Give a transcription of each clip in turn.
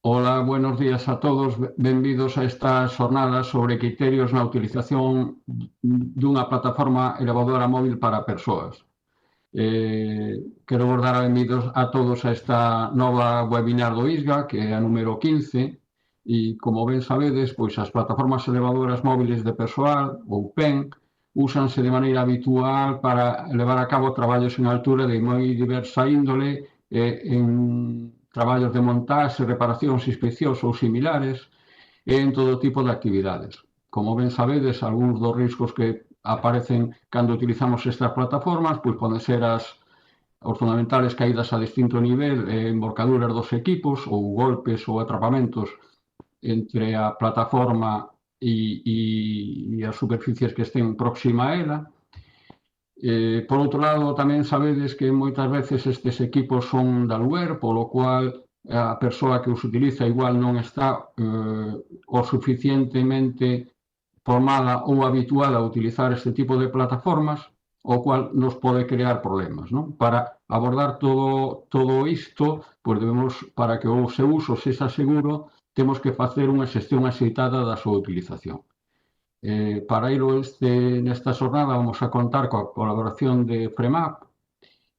Ola, buenos días a todos. Benvidos a estas jornadas sobre criterios na utilización dunha plataforma elevadora móvil para persoas. Quero vos dar a benvidos a todos a esta nova webinar do ISGA, que é a número 15, e, como ben sabedes, pois as plataformas elevadoras móviles de persoal, ou PEN, úsanse de maneira habitual para levar a cabo traballos en altura de moi diversa índole, en traballos de montaxe, reparacións, inspeccións ou similares, e en todo tipo de actividades. Como ben sabedes, algúns dos riscos que aparecen cando utilizamos estas plataformas, pois poden ser os fundamentales caídas a distinto nivel, emborcaduras dos equipos ou golpes ou atrapamentos entre a plataforma e as superficies que estén próxima a ela. Por outro lado, tamén sabedes que moitas veces estes equipos son de aluguer, polo cual a persoa que os utiliza igual non está o suficientemente formada ou habituada a utilizar este tipo de plataformas, o cual nos pode crear problemas, non? Para abordar todo isto, pois debemos, para que o seu uso sexa seguro, temos que facer unha xestión axeitada da súa utilización. Para ir nesta xornada vamos a contar coa colaboración de FREMAP,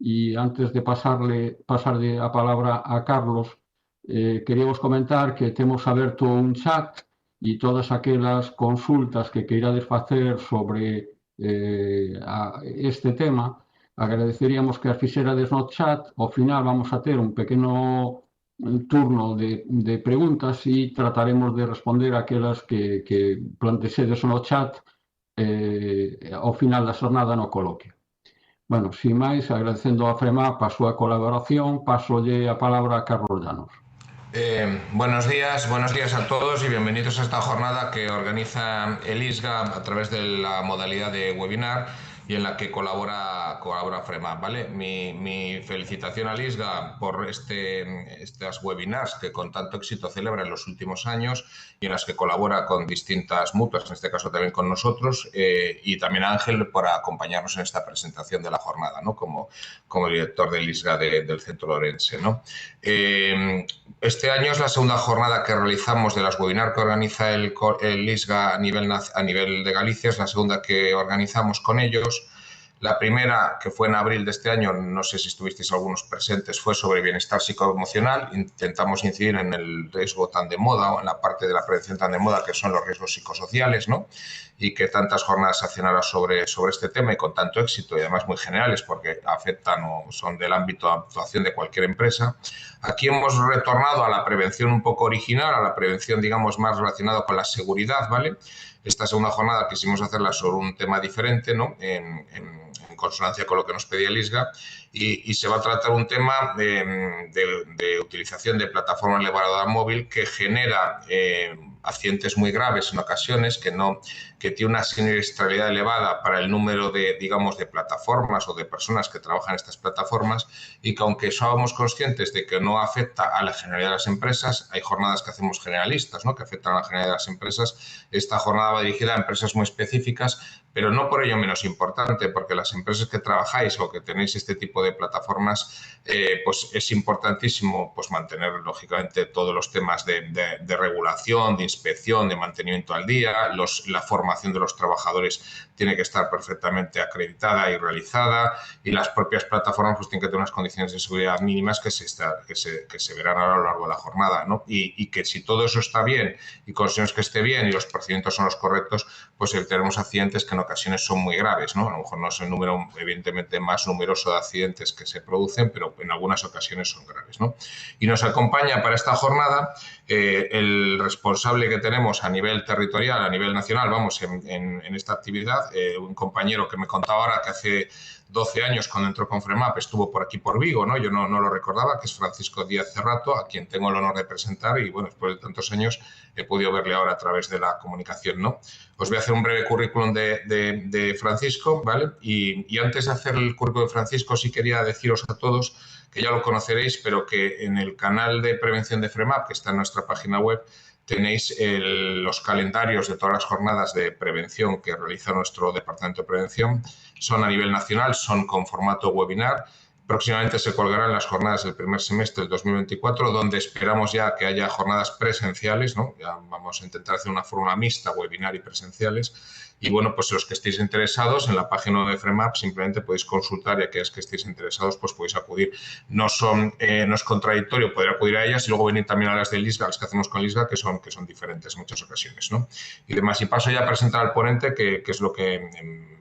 e antes de pasarle a palabra a Carlos, queríamos comentar que temos aberto un chat e todas aquelas consultas que queirades facer sobre este tema, agradeceríamos que as fixerades no chat. Ao final vamos a ter un pequeno turno de preguntas e trataremos de responder aquelas que plantexedes no chat ao final da xornada no coloquio. Bueno, sin máis, agradecendo a FREMAP a súa colaboración, pasolle a palabra a Carlos Llanos. Buenos días a todos y bienvenidos a esta jornada que organiza el ISGA a través de la modalidad de webinar y en la que colabora FREMAP, ¿vale? Mi felicitación al ISGA por estas webinars que con tanto éxito celebra en los últimos años y en las que colabora con distintas mutuas, en este caso también con nosotros, y también a Ángel por acompañarnos en esta presentación de la jornada, ¿no? Como director del ISGA del Centro Orense, ¿no? Este año es la segunda jornada que realizamos de las webinars que organiza el ISGA a nivel de Galicia, es la segunda que organizamos con ellos. La primera, que fue en abril de este año, no sé si estuvisteis algunos presentes, fue sobre bienestar psicoemocional. Intentamos incidir en el riesgo tan de moda o en la parte de la prevención tan de moda que son los riesgos psicosociales, ¿no? Y que tantas jornadas se hacen ahora sobre este tema y con tanto éxito y además muy generales porque afectan o son del ámbito de actuación de cualquier empresa. Aquí hemos retornado a la prevención un poco original, a la prevención, digamos, más relacionada con la seguridad, ¿vale? Esta segunda jornada quisimos hacerla sobre un tema diferente, ¿no? En consonancia con lo que nos pedía el ISGA, y se va a tratar un tema de utilización de plataforma elevadora móvil que genera accidentes muy graves en ocasiones, que tiene una siniestralidad elevada para el número de, digamos, de plataformas o de personas que trabajan en estas plataformas, y que aunque somos conscientes de que no afecta a la generalidad de las empresas, hay jornadas que hacemos generalistas, ¿no? Que afectan a la generalidad de las empresas. Esta jornada va dirigida a empresas muy específicas, pero no por ello menos importante, porque las empresas que trabajáis o que tenéis este tipo de plataformas, pues es importantísimo pues mantener, lógicamente, todos los temas de regulación, de inspección, de mantenimiento al día. La formación de los trabajadores tiene que estar perfectamente acreditada y realizada, y las propias plataformas pues tienen que tener unas condiciones de seguridad mínimas que se verán a lo largo de la jornada, ¿no? Y que si todo eso está bien y conseguimos que esté bien y los procedimientos son los correctos, pues evitaremos accidentes que en ocasiones son muy graves, ¿no? A lo mejor no es el número, evidentemente, más numeroso de accidentes que se producen, pero en algunas ocasiones son graves, ¿no? Y nos acompaña para esta jornada el responsable que tenemos a nivel territorial, a nivel nacional, vamos, en esta actividad, un compañero que me contaba ahora que hace 12 años, cuando entró con FREMAP, estuvo por aquí por Vigo, ¿no? Yo no lo recordaba, que es Francisco Díaz Cerrato, a quien tengo el honor de presentar, y bueno, después de tantos años he podido verle ahora a través de la comunicación, ¿no? Os voy a hacer un breve currículum de Francisco, ¿vale? Y antes de hacer el currículum de Francisco, sí quería deciros a todos que ya lo conoceréis, pero que en el canal de prevención de FREMAP, que está en nuestra página web, tenéis los calendarios de todas las jornadas de prevención que realiza nuestro Departamento de Prevención. Son a nivel nacional, son con formato webinar. Próximamente se colgarán las jornadas del primer semestre del 2024, donde esperamos ya que haya jornadas presenciales, ¿no? Ya vamos a intentar hacer una fórmula mixta, webinar y presenciales. Y bueno, pues los que estéis interesados, en la página de FREMAP simplemente podéis consultar y aquellos que estéis interesados pues podéis acudir. No es contradictorio poder acudir a ellas y luego venir también a las del ISGA, las que hacemos con el ISGA, que son diferentes en muchas ocasiones, ¿no? Y demás. Y paso ya a presentar al ponente, que es lo que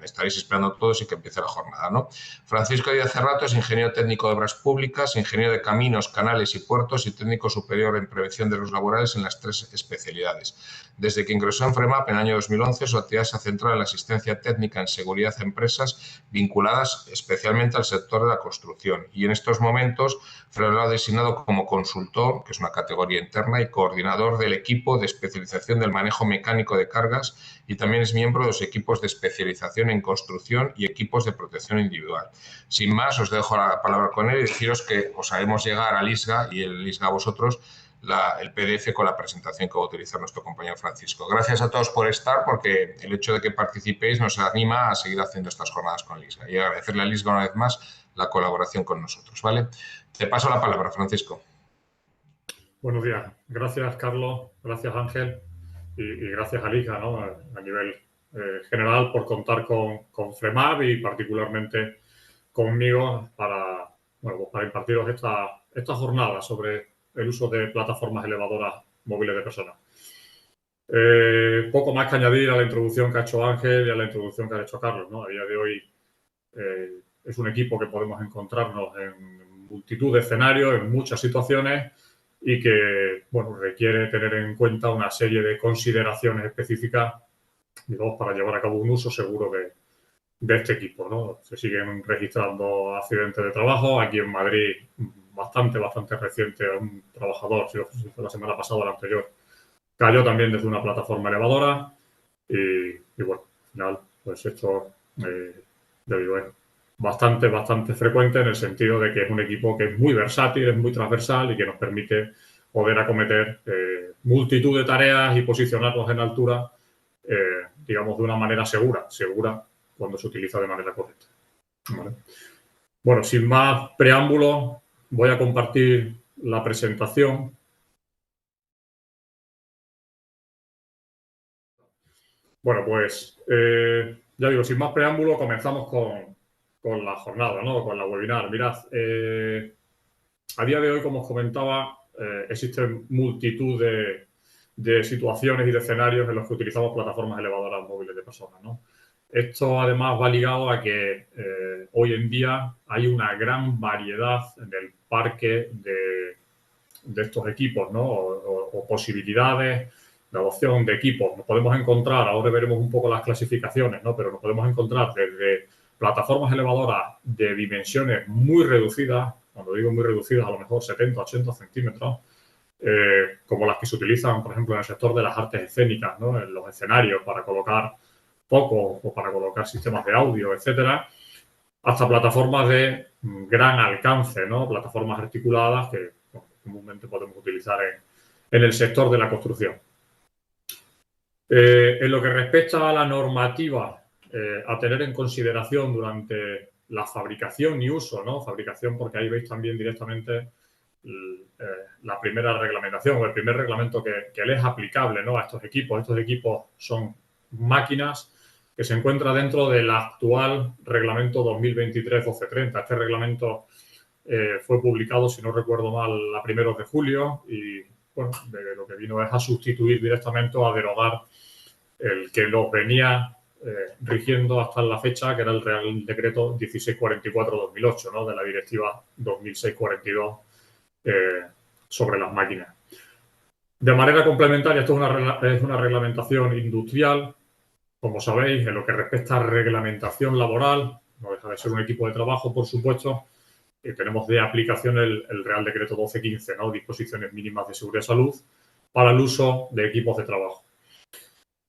estaréis esperando todos y que empiece la jornada, ¿no? Francisco Díaz Cerrato es ingeniero técnico de obras públicas, ingeniero de caminos, canales y puertos y técnico superior en prevención de riesgos laborales en las 3 especialidades. Desde que ingresó en FREMAP en el año 2011, su actividad se ha centrado en la asistencia técnica en seguridad a empresas vinculadas especialmente al sector de la construcción. Y en estos momentos, FREMAP lo ha designado como consultor, que es una categoría interna, y coordinador del equipo de especialización del manejo mecánico de cargas, y también es miembro de los equipos de especialización en construcción y equipos de protección individual. Sin más, os dejo la palabra con él y deciros que os haremos llegar al ISGA y el ISGA a vosotros el PDF con la presentación que va a utilizar nuestro compañero Francisco. Gracias a todos por estar, porque el hecho de que participéis nos anima a seguir haciendo estas jornadas con el ISGA y agradecerle al ISGA una vez más la colaboración con nosotros, ¿vale? Te paso la palabra, Francisco. Buenos días. Gracias, Carlos. Gracias, Ángel. Y gracias al ISGA, ¿no? A nivel general por contar con FREMAP y particularmente conmigo para impartiros esta jornada sobre el uso de plataformas elevadoras móviles de personas. Poco más que añadir a la introducción que ha hecho Ángel y a la introducción que ha hecho Carlos, ¿no? A día de hoy es un equipo que podemos encontrarnos en multitud de escenarios, en muchas situaciones y que, bueno, requiere tener en cuenta una serie de consideraciones específicas, digamos, para llevar a cabo un uso seguro de este equipo, ¿no? Se siguen registrando accidentes de trabajo. Aquí en Madrid, bastante reciente, un trabajador, si fue la semana pasada o la anterior, cayó también desde una plataforma elevadora y bueno, al final, pues esto, ya digo, es bastante frecuente en el sentido de que es un equipo que es muy versátil, es muy transversal y que nos permite poder acometer multitud de tareas y posicionarnos en altura, digamos, de una manera segura cuando se utiliza de manera correcta. ¿Vale? Bueno, sin más preámbulos, voy a compartir la presentación. Bueno, pues ya digo, sin más preámbulos, comenzamos con la jornada, ¿no? Con la webinar. Mirad, a día de hoy, como os comentaba, existen multitud de situaciones y de escenarios en los que utilizamos plataformas elevadoras móviles de personas, ¿no? Esto además va ligado a que hoy en día hay una gran variedad en el parque de estos equipos, ¿no? O posibilidades de adopción de equipos. Nos podemos encontrar, ahora veremos un poco las clasificaciones, ¿no? Pero nos podemos encontrar desde plataformas elevadoras de dimensiones muy reducidas, cuando digo muy reducidas, a lo mejor 70, 80 centímetros, como las que se utilizan, por ejemplo, en el sector de las artes escénicas, ¿no? En los escenarios para colocar focos o para colocar sistemas de audio, etcétera, hasta plataformas de gran alcance, ¿no? Plataformas articuladas que comúnmente podemos utilizar en el sector de la construcción. En lo que respecta a la normativa a tener en consideración durante la fabricación y uso, ¿no? Fabricación, porque ahí veis también directamente la primera reglamentación o el primer reglamento que le es aplicable, ¿no? A estos equipos. Estos equipos son máquinas que se encuentran dentro del actual reglamento 2023-1230. Este reglamento fue publicado, si no recuerdo mal, a primeros de julio y, bueno, lo que vino es a sustituir directamente o a derogar el que los venía rigiendo hasta la fecha, que era el Real Decreto 1644-2008, ¿no? De la Directiva 2006-42 sobre las máquinas. De manera complementaria, esto es una reglamentación industrial. Como sabéis, en lo que respecta a reglamentación laboral, no deja de ser un equipo de trabajo, por supuesto, tenemos de aplicación el Real Decreto 1215, ¿no? Disposiciones mínimas de seguridad y salud para el uso de equipos de trabajo.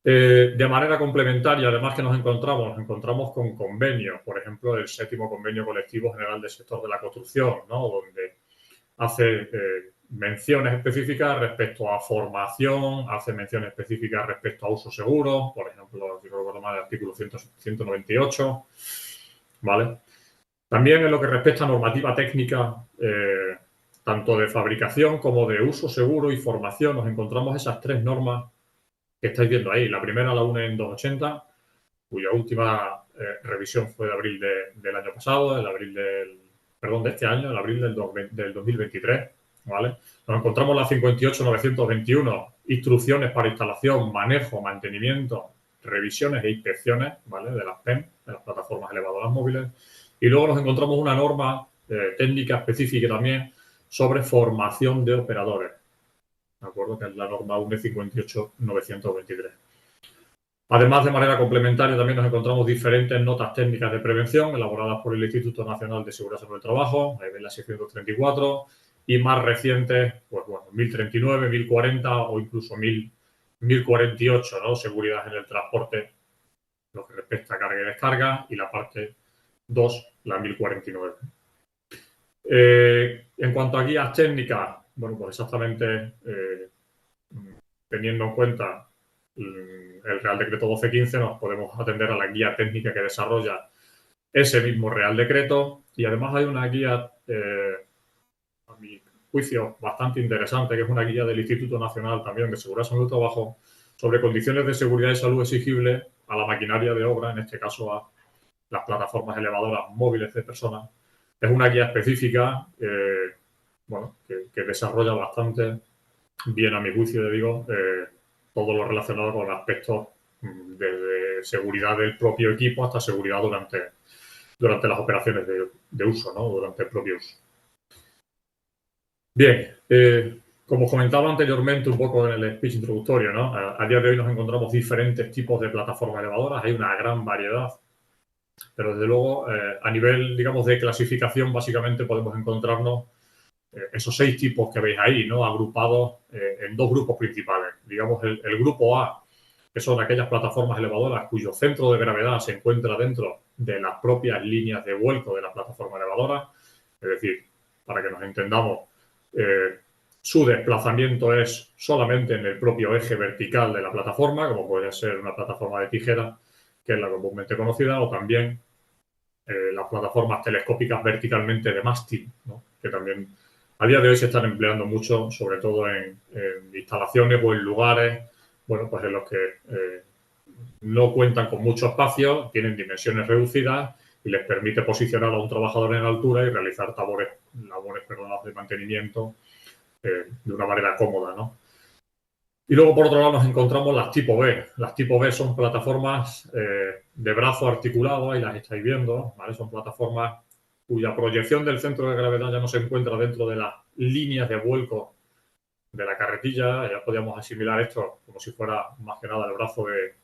De manera complementaria, además que nos encontramos con convenios, por ejemplo, el 7º Convenio Colectivo General del Sector de la Construcción, ¿no? Donde hace menciones específicas respecto a formación, hace menciones específicas respecto a uso seguro, por ejemplo, si no recuerdo mal, el artículo 198, ¿vale? También en lo que respecta a normativa técnica, tanto de fabricación como de uso seguro y formación, nos encontramos esas tres normas que estáis viendo ahí. La primera, la UNE 280, cuya última revisión fue de abril del año pasado, de este año, el abril del 2023, ¿vale? Nos encontramos la 58.921, instrucciones para instalación, manejo, mantenimiento, revisiones e inspecciones, ¿vale? De las PEM, de las plataformas elevadoras móviles. Y luego nos encontramos una norma técnica específica también sobre formación de operadores, ¿de acuerdo? Que es la norma UNE 58.923. Además, de manera complementaria, también nos encontramos diferentes notas técnicas de prevención elaboradas por el Instituto Nacional de Seguridad sobre el Trabajo, ahí ven la 634, y más recientes, pues bueno, 1039, 1040 o incluso 1048, ¿no? Seguridad en el transporte, lo que respecta a carga y descarga, y la parte 2, la 1049. En cuanto a guías técnicas, bueno, pues exactamente teniendo en cuenta el Real Decreto 1215, nos podemos atender a la guía técnica que desarrolla ese mismo Real Decreto, y además hay una guía, a mi juicio, bastante interesante, que es una guía del Instituto Nacional también de Seguridad sobre el Trabajo, sobre condiciones de seguridad y salud exigibles a la maquinaria de obra, en este caso a las plataformas elevadoras móviles de personas. Es una guía específica, bueno, que desarrolla bastante bien, a mi juicio, digo, todo lo relacionado con aspectos desde seguridad del propio equipo hasta seguridad durante las operaciones de uso, ¿no? Durante el propio uso. Bien, como comentaba anteriormente un poco en el speech introductorio, ¿no? A día de hoy nos encontramos diferentes tipos de plataformas elevadoras, hay una gran variedad, pero desde luego a nivel, digamos, de clasificación básicamente podemos encontrarnos esos 6 tipos que veis ahí, ¿no? Agrupados en 2 grupos principales. Digamos, el grupo A, que son aquellas plataformas elevadoras cuyo centro de gravedad se encuentra dentro de las propias líneas de vuelco de la plataforma elevadora. Es decir, para que nos entendamos, su desplazamiento es solamente en el propio eje vertical de la plataforma, como puede ser una plataforma de tijera, que es la comúnmente conocida, o también las plataformas telescópicas verticalmente de mástil, ¿no? Que también a día de hoy se están empleando mucho, sobre todo en instalaciones o en lugares, bueno, pues en los que no cuentan con mucho espacio, tienen dimensiones reducidas y les permite posicionar a un trabajador en altura y realizar labores de mantenimiento de una manera cómoda, ¿no? Y luego, por otro lado, nos encontramos las tipo B. Las tipo B son plataformas de brazo articulado, ahí las estáis viendo, ¿vale? Son plataformas cuya proyección del centro de gravedad ya no se encuentra dentro de las líneas de vuelco de la carretilla. Ya podríamos asimilar esto como si fuera más que nada el brazo de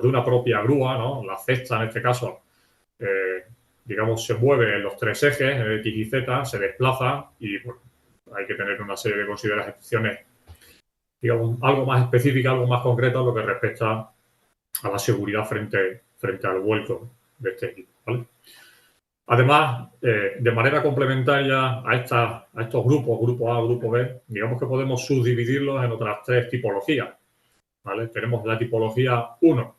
una propia grúa, ¿no? La cesta, en este caso, digamos, se mueve en los 3 ejes, en X y Z, se desplaza y bueno, hay que tener una serie de consideraciones, digamos, algo más específica, algo más concreta, lo que respecta a la seguridad frente al vuelco de este equipo, ¿vale? Además, de manera complementaria a estos grupos, grupo A, grupo B, digamos que podemos subdividirlos en otras 3 tipologías, ¿vale? Tenemos la tipología 1,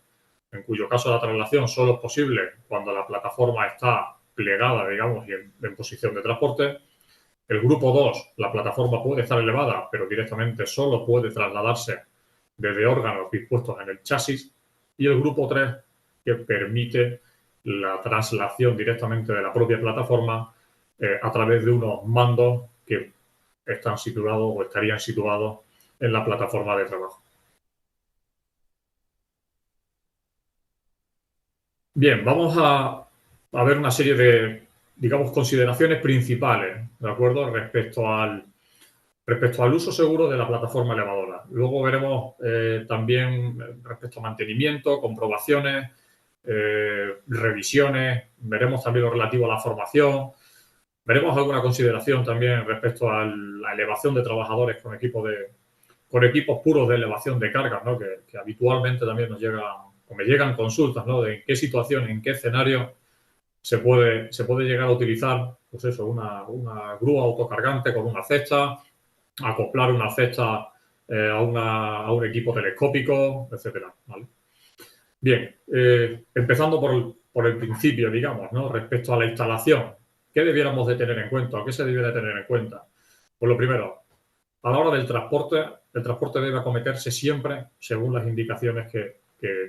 en cuyo caso la traslación solo es posible cuando la plataforma está plegada, digamos, y en posición de transporte. El grupo 2, la plataforma puede estar elevada, pero directamente solo puede trasladarse desde órganos dispuestos en el chasis. Y el grupo 3, que permite la traslación directamente de la propia plataforma a través de unos mandos que están situados o estarían situados en la plataforma de trabajo. Bien, vamos a ver una serie de, digamos, consideraciones principales, ¿de acuerdo? Respecto al uso seguro de la plataforma elevadora. Luego veremos también respecto a mantenimiento, comprobaciones, revisiones, veremos también lo relativo a la formación, veremos alguna consideración también respecto a la elevación de trabajadores con equipos puros de elevación de cargas, ¿no? que habitualmente también me llegan consultas, ¿no? De en qué situación, en qué escenario se puede llegar a utilizar, pues eso, una grúa autocargante con una cesta, acoplar una cesta a un equipo telescópico, etcétera, ¿vale? Bien, empezando por el principio, digamos, ¿no? Respecto a la instalación. ¿qué debiéramos de tener en cuenta o qué se debiera de tener en cuenta? Pues lo primero, a la hora del transporte, el transporte debe acometerse siempre según las indicaciones que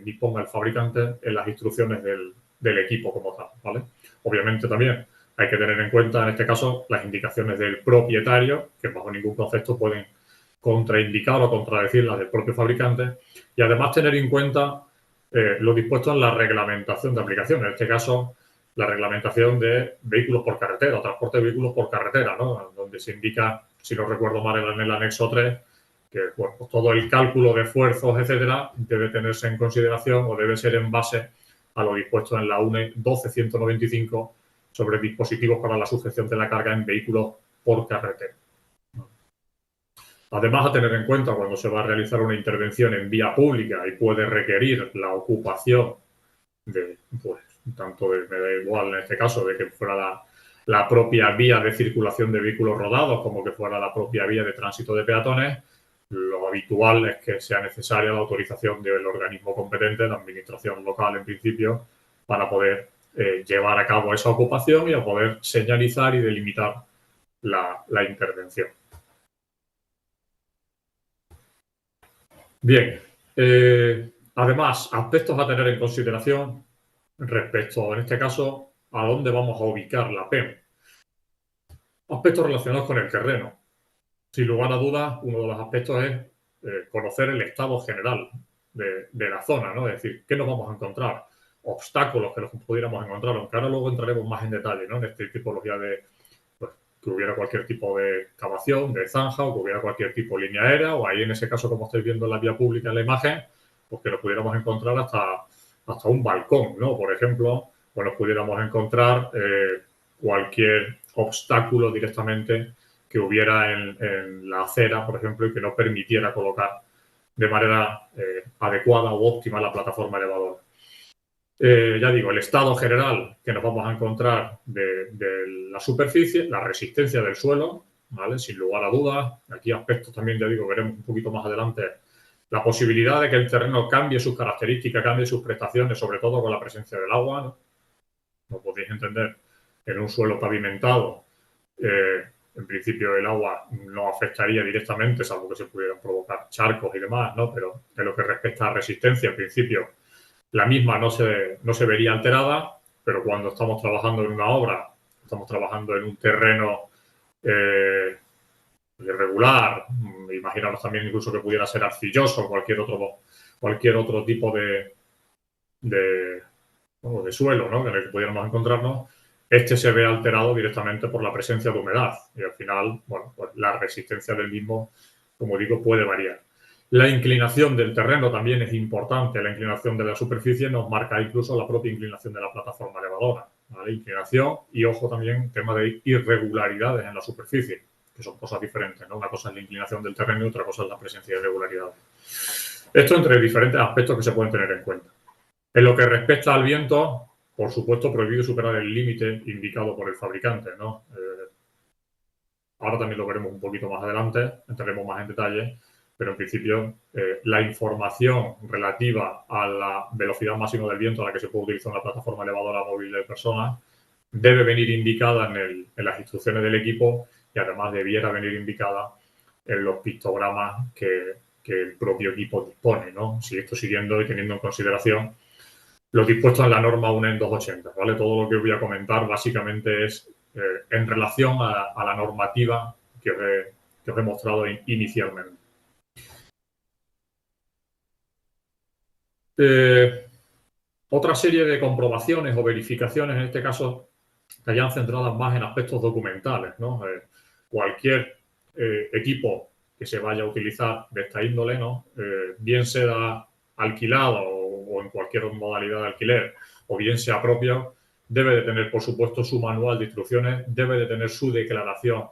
disponga el fabricante en las instrucciones del equipo como tal, ¿vale? Obviamente también hay que tener en cuenta, en este caso, las indicaciones del propietario, que bajo ningún concepto pueden contraindicar o contradecir las del propio fabricante, y además tener en cuenta lo dispuesto en la reglamentación de aplicación, en este caso, la reglamentación de vehículos por carretera, o transporte de vehículos por carretera, ¿no? Donde se indica, si no recuerdo mal, en el anexo 3, que bueno, pues todo el cálculo de esfuerzos, etcétera, debe tenerse en consideración o debe ser en base a lo dispuesto en la UNE 12195 sobre dispositivos para la sujeción de la carga en vehículos por carretera. Además, a tener en cuenta cuando se va a realizar una intervención en vía pública y puede requerir la ocupación de, pues, tanto me da igual en este caso, de que fuera la propia vía de circulación de vehículos rodados como que fuera la propia vía de tránsito de peatones, lo habitual es que sea necesaria la autorización del organismo competente, la administración local en principio, para poder llevar a cabo esa ocupación y a poder señalizar y delimitar la intervención. Bien, además, aspectos a tener en consideración respecto, en este caso, a dónde vamos a ubicar la PEM. Aspectos relacionados con el terreno. Sin lugar a dudas, uno de los aspectos es conocer el estado general de la zona, ¿no? Es decir, ¿qué nos vamos a encontrar? Obstáculos que nos pudiéramos encontrar, aunque ahora luego entraremos más en detalle, ¿no? En esta tipología de pues, que hubiera cualquier tipo de excavación, de zanja, o que hubiera cualquier tipo de línea aérea, o ahí en ese caso, como estáis viendo en la vía pública en la imagen, pues que nos pudiéramos encontrar hasta un balcón, ¿no? Por ejemplo, o nos pudiéramos encontrar cualquier obstáculo directamente que hubiera en la acera, por ejemplo, y que no permitiera colocar de manera adecuada o óptima la plataforma elevadora. Ya digo, el estado general que nos vamos a encontrar de la superficie, la resistencia del suelo, ¿vale? Sin lugar a dudas. Aquí aspectos también, ya digo, veremos un poquito más adelante. La posibilidad de que el terreno cambie sus características, cambie sus prestaciones, sobre todo con la presencia del agua, ¿no? Como podéis entender, en un suelo pavimentado, en principio el agua no afectaría directamente, salvo que se pudieran provocar charcos y demás, ¿no? Pero en lo que respecta a resistencia, en principio, la misma no se vería alterada, pero cuando estamos trabajando en una obra, estamos trabajando en un terreno irregular, imaginaros también incluso que pudiera ser arcilloso, cualquier otro tipo de suelo, ¿no? En el que pudiéramos encontrarnos, este se ve alterado directamente por la presencia de humedad y al final, bueno, pues la resistencia del mismo, como digo, puede variar. La inclinación del terreno también es importante. La inclinación de la superficie nos marca incluso la propia inclinación de la plataforma elevadora, ¿vale? Inclinación y, ojo, también tema de irregularidades en la superficie, que son cosas diferentes, ¿no? Una cosa es la inclinación del terreno y otra cosa es la presencia de irregularidades. Esto entre diferentes aspectos que se pueden tener en cuenta. En lo que respecta al viento, por supuesto, prohibido superar el límite indicado por el fabricante, ¿no? Ahora también lo veremos un poquito más adelante, entraremos más en detalle, pero en principio la información relativa a la velocidad máxima del viento a la que se puede utilizar una plataforma elevadora móvil de personas debe venir indicada en las instrucciones del equipo y además debiera venir indicada en los pictogramas que el propio equipo dispone, ¿no? Si esto siguiendo y teniendo en consideración lo dispuesto en la norma UNE 280, ¿vale? Todo lo que voy a comentar básicamente es en relación a la normativa que os he mostrado inicialmente. Otra serie de comprobaciones o verificaciones, en este caso, estarían centradas más en aspectos documentales, ¿no? Cualquier equipo que se vaya a utilizar de esta índole, ¿no? Bien sea alquilado o en cualquier modalidad de alquiler, o bien sea propio, debe de tener, por supuesto, su manual de instrucciones, debe de tener su declaración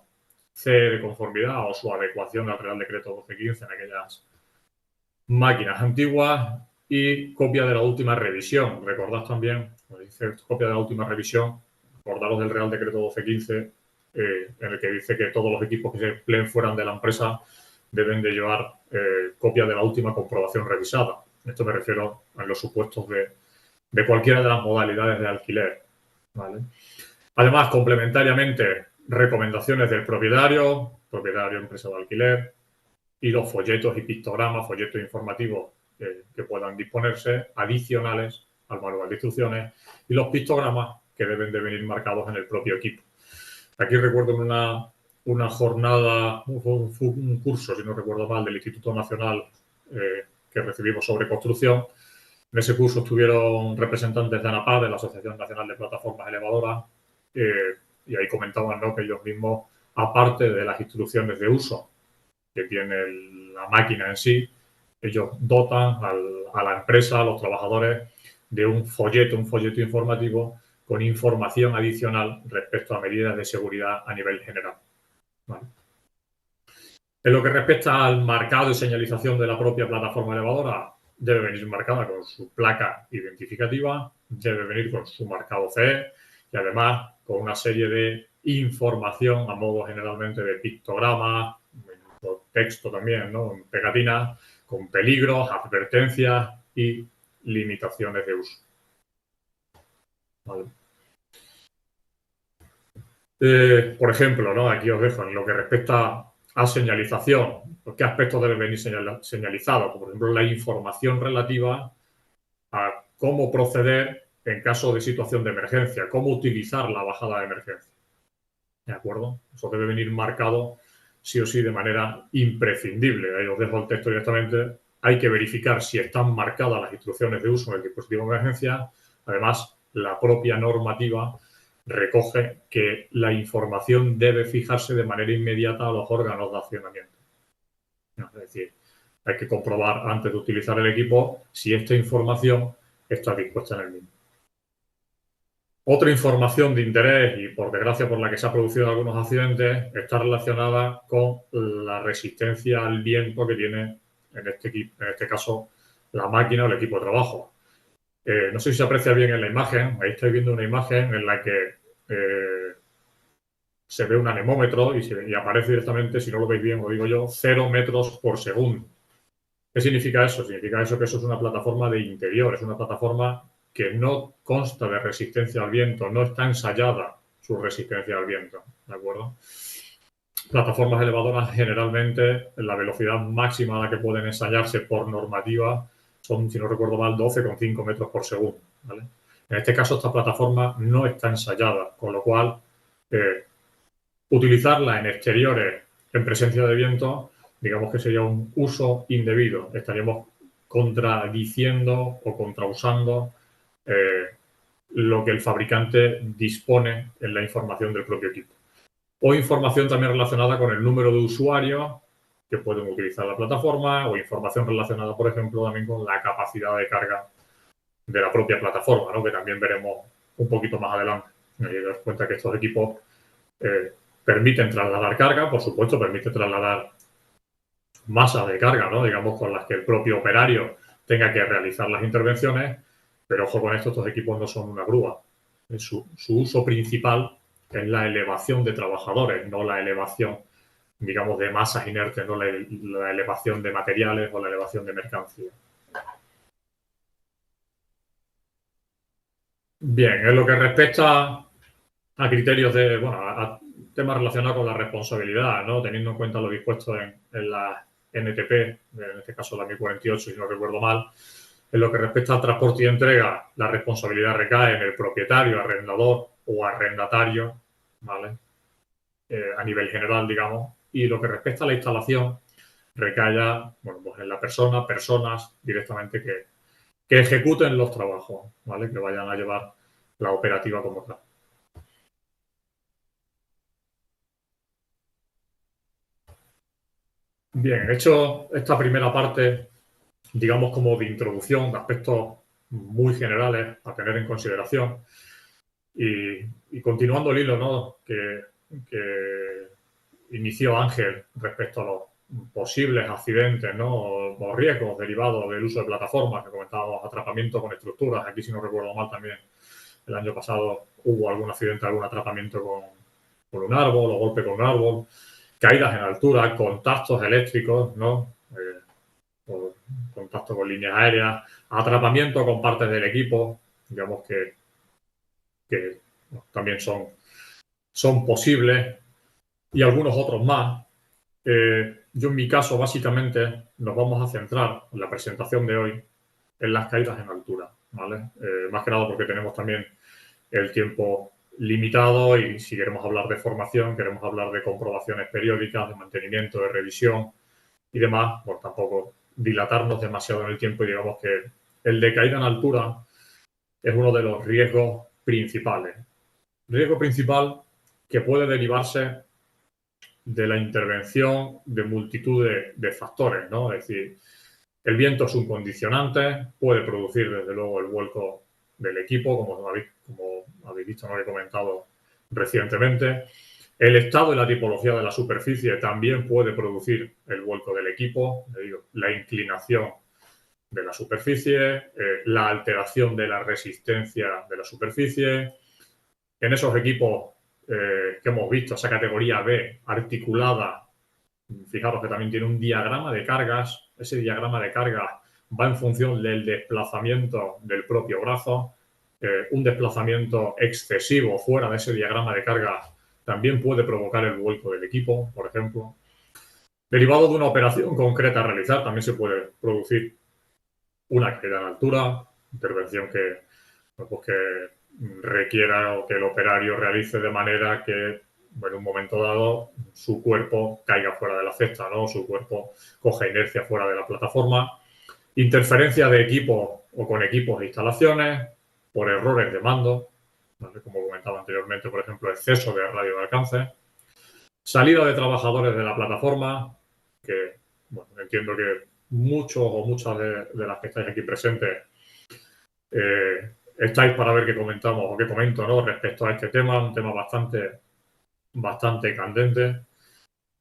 CE de conformidad o su adecuación al Real Decreto 1215 en aquellas máquinas antiguas y copia de la última revisión. Recordad también, cuando dice copia de la última revisión, acordaros del Real Decreto 1215, en el que dice que todos los equipos que se empleen fuera de la empresa deben de llevar copia de la última comprobación revisada. Esto me refiero a los supuestos de cualquiera de las modalidades de alquiler, ¿vale? Además, complementariamente, recomendaciones del propietario, empresa de alquiler, y los folletos y pictogramas, folletos informativos que puedan disponerse, adicionales al manual de instrucciones, y los pictogramas que deben de venir marcados en el propio equipo. Aquí recuerdo una jornada, un curso, si no recuerdo mal, del Instituto Nacional que recibimos sobre construcción. En ese curso estuvieron representantes de ANAPA, de la Asociación Nacional de Plataformas Elevadoras, y ahí comentaban, ¿no?, que ellos mismos, aparte de las instrucciones de uso que tiene la máquina en sí, ellos dotan a la empresa, a los trabajadores, de un folleto informativo con información adicional respecto a medidas de seguridad a nivel general. ¿Vale? En lo que respecta al marcado y señalización de la propia plataforma elevadora, debe venir marcada con su placa identificativa, debe venir con su marcado CE y además con una serie de información a modo generalmente de pictogramas, texto también, ¿no?, en pegatinas, con peligros, advertencias y limitaciones de uso. Vale. Por ejemplo, ¿no?, aquí os dejo en lo que respecta a señalización, ¿qué aspectos deben venir señalizados? Por ejemplo, la información relativa a cómo proceder en caso de situación de emergencia, cómo utilizar la bajada de emergencia. ¿De acuerdo? Eso debe venir marcado sí o sí de manera imprescindible. Ahí os dejo el texto directamente. Hay que verificar si están marcadas las instrucciones de uso en el dispositivo de emergencia. Además, la propia normativa recoge que la información debe fijarse de manera inmediata a los órganos de accionamiento. Es decir, hay que comprobar antes de utilizar el equipo si esta información está dispuesta en el mismo. Otra información de interés y, por desgracia, por la que se han producido algunos accidentes, está relacionada con la resistencia al viento que tiene, en este caso, la máquina o el equipo de trabajo. No sé si se aprecia bien en la imagen. Ahí estáis viendo una imagen en la que se ve un anemómetro y aparece directamente, si no lo veis bien, lo digo yo, 0 metros por segundo. ¿Qué significa eso? Significa eso que eso es una plataforma de interior, es una plataforma que no consta de resistencia al viento, no está ensayada su resistencia al viento, ¿de acuerdo? Plataformas elevadoras, generalmente, la velocidad máxima a la que pueden ensayarse por normativa son, si no recuerdo mal, 12,5 metros por segundo, ¿vale? En este caso, esta plataforma no está ensayada, con lo cual, utilizarla en exteriores en presencia de viento, digamos que sería un uso indebido. Estaríamos contradiciendo o contrausando lo que el fabricante dispone en la información del propio equipo. O información también relacionada con el número de usuarios que pueden utilizar la plataforma, o información relacionada, por ejemplo, también con la capacidad de carga de la propia plataforma, ¿no?, que también veremos un poquito más adelante. Y daros cuenta que estos equipos permiten trasladar carga, por supuesto, permite trasladar masas de carga, ¿no?, digamos, con las que el propio operario tenga que realizar las intervenciones, pero ojo con esto, estos equipos no son una grúa. Su uso principal es la elevación de trabajadores, no la elevación, digamos, de masas inertes, no la elevación de materiales o la elevación de mercancía. Bien, en lo que respecta a criterios de, bueno, a temas relacionados con la responsabilidad, ¿no?, teniendo en cuenta lo dispuesto en la NTP, en este caso la 1048, si no recuerdo mal. En lo que respecta al transporte y entrega, la responsabilidad recae en el propietario, arrendador o arrendatario, ¿vale?, a nivel general, digamos. Y lo que respecta a la instalación, recae ya, bueno, pues en la personas directamente que ejecuten los trabajos, ¿vale?, que vayan a llevar la operativa como tal. Bien, hecho esta primera parte, digamos, como de introducción, de aspectos muy generales a tener en consideración, y continuando el hilo, ¿no?, que inició Ángel respecto a los posibles accidentes, ¿no?, o riesgos derivados del uso de plataformas, que comentábamos, atrapamiento con estructuras. Aquí, si no recuerdo mal, también el año pasado hubo algún accidente, algún atrapamiento con un árbol o golpe con un árbol, caídas en altura, contactos eléctricos, ¿no?, o contacto con líneas aéreas, atrapamiento con partes del equipo, digamos que también son son posibles y algunos otros más. Yo en mi caso, básicamente, nos vamos a centrar en la presentación de hoy en las caídas en altura, ¿vale? Más que nada porque tenemos también el tiempo limitado y si queremos hablar de formación, queremos hablar de comprobaciones periódicas, de mantenimiento, de revisión y demás, pues tampoco dilatarnos demasiado en el tiempo y digamos que el de caída en altura es uno de los riesgos principales. Riesgo principal que puede derivarse de la intervención de multitud de factores, ¿no? Es decir, el viento es un condicionante, puede producir desde luego el vuelco del equipo, como habéis visto, no lo he comentado recientemente. El estado y la tipología de la superficie también puede producir el vuelco del equipo, la inclinación de la superficie, la alteración de la resistencia de la superficie. En esos equipos que hemos visto, esa categoría B articulada, fijaros que también tiene un diagrama de cargas. Ese diagrama de cargas va en función del desplazamiento del propio brazo. Un desplazamiento excesivo fuera de ese diagrama de cargas también puede provocar el vuelco del equipo, por ejemplo. Derivado de una operación concreta a realizar, también se puede producir una caída en altura, intervención que requiera o que el operario realice de manera que en un momento dado su cuerpo caiga fuera de la cesta, ¿no? Su cuerpo coja inercia fuera de la plataforma. Interferencia de equipos o con equipos e instalaciones por errores de mando, ¿vale? Como comentaba anteriormente, por ejemplo, exceso de radio de alcance. Salida de trabajadores de la plataforma, que entiendo que muchos o muchas de las que estáis aquí presentes estáis para ver qué comentamos o qué comento, ¿no? Respecto a este tema, un tema bastante candente.